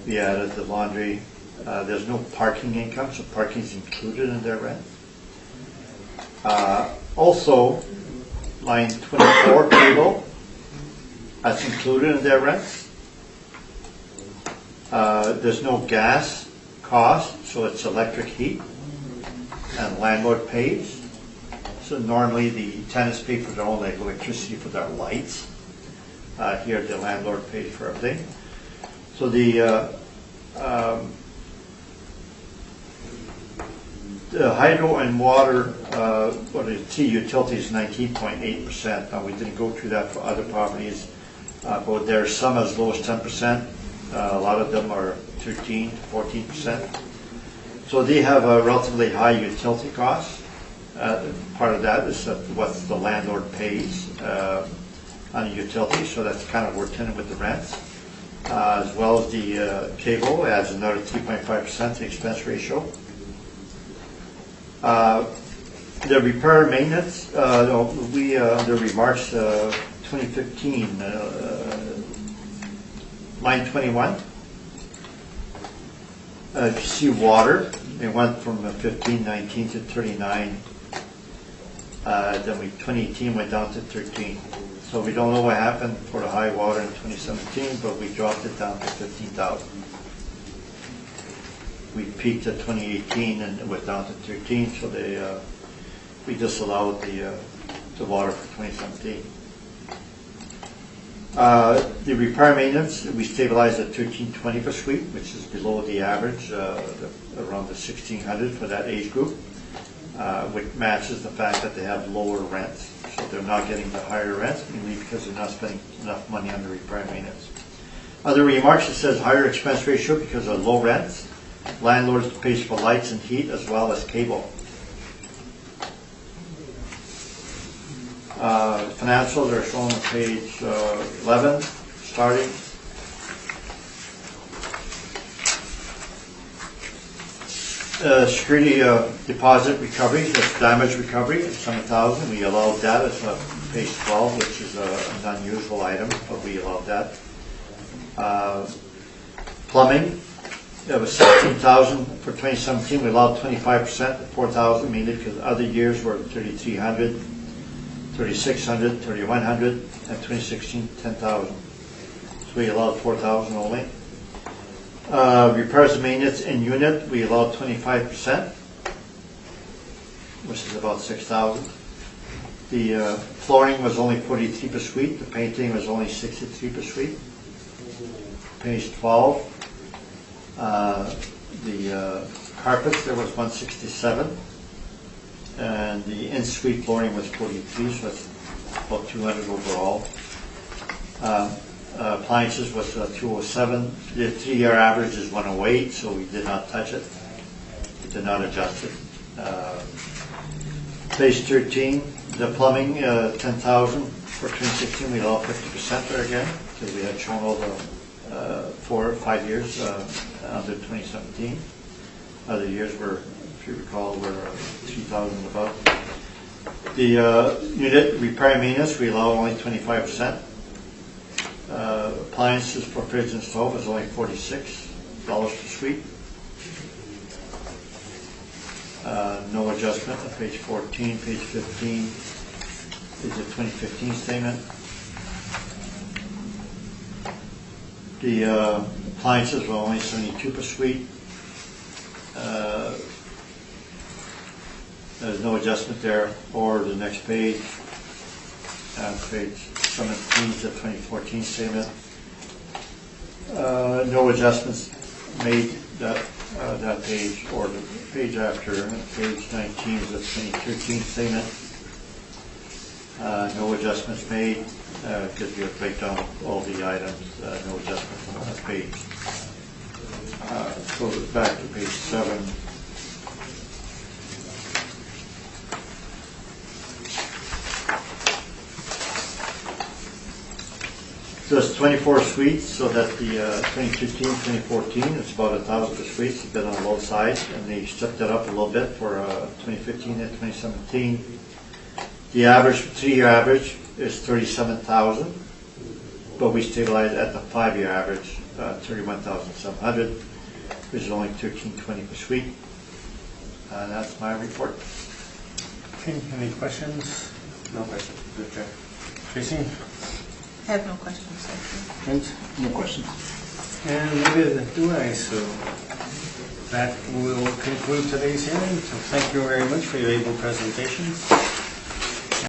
We added the laundry. There's no parking income, so parking is included in their rent. Also, line 24, cable, that's included in their rent. There's no gas cost, so it's electric heat, and landlord pays. So normally the tenants pay for their own electricity for their lights. Here the landlord pays for everything. So the hydro and water, utility is 19.8%. Now we didn't go through that for other properties, but there's some as low as 10%. A lot of them are 13 to 14%. So they have a relatively high utility cost. Part of that is what the landlord pays on the utility, so that's kind of worked in with the rents. As well as the cable adds another 3.5% to the expense ratio. The repair and maintenance, under remarks 2015, line 21. If you see water, it went from 1519 to 39. Then 2018 went down to 13. So we don't know what happened for the high water in 2017, but we dropped it down to 15,000. We peaked at 2018 and it went down to 13, so we disallowed the water for 2017. The repair maintenance, we stabilized at 1320 per suite, which is below the average, around the 1600 for that age group, which matches the fact that they have lower rents. So they're not getting the higher rents, mainly because they're not spending enough money on the repair and maintenance. Other remarks, it says higher expense ratio because of low rents. Landlords pays for lights and heat as well as cable. Financials are shown on page 11, starting. Security deposit recovery, that's damage recovery, it's 100,000. We allowed that as page 12, which is an unusual item, but we allowed that. Plumbing, it was 16,000 for 2017. We allowed 25% at 4,000, mainly because other years were 3,300, 3,600, 3,100, and 2016 10,000. So we allowed 4,000 only. Repairs and maintenance in unit, we allowed 25%, which is about 6,000. The flooring was only 43 per suite. The painting was only 63 per suite. Page 12. The carpets, there was 167. And the in-suite flooring was 43, so that's about 200 overall. Appliances was 207. The 3-year average is 108, so we did not touch it. We did not adjust it. Page 13, the plumbing, 10,000 for 2016. We allowed 50% there again because we had shown all the 4 or 5 years under 2017. Other years were, if you recall, were 3,000 above. The unit repair and maintenance, we allow only 25%. Appliances for fridge and stove is only $46 per suite. No adjustment on page 14. Page 15 is the 2015 statement. The appliances were only $72 per suite. There's no adjustment there. Or the next page, page 17 is the 2014 statement. No adjustments made that page, or the page after, page 19 is the 2013 statement. No adjustments made, because we have breakdown of all the items, no adjustments on that page. Go back to page 7. So it's 24 suites, so that the 2015, 2014, it's about 1,000 per suite. It's a bit on the low side, and they stepped that up a little bit for 2015 and 2017. The average, 3-year average, is 37,000, but we stabilized at the 5-year average, 31,700, which is only 1320 per suite. And that's my report. Okay, any questions? No question. Good job. Tracy? I have no questions, thank Vince? No questions. And neither do I, so that will conclude today's hearing. So thank you very much for your able presentations.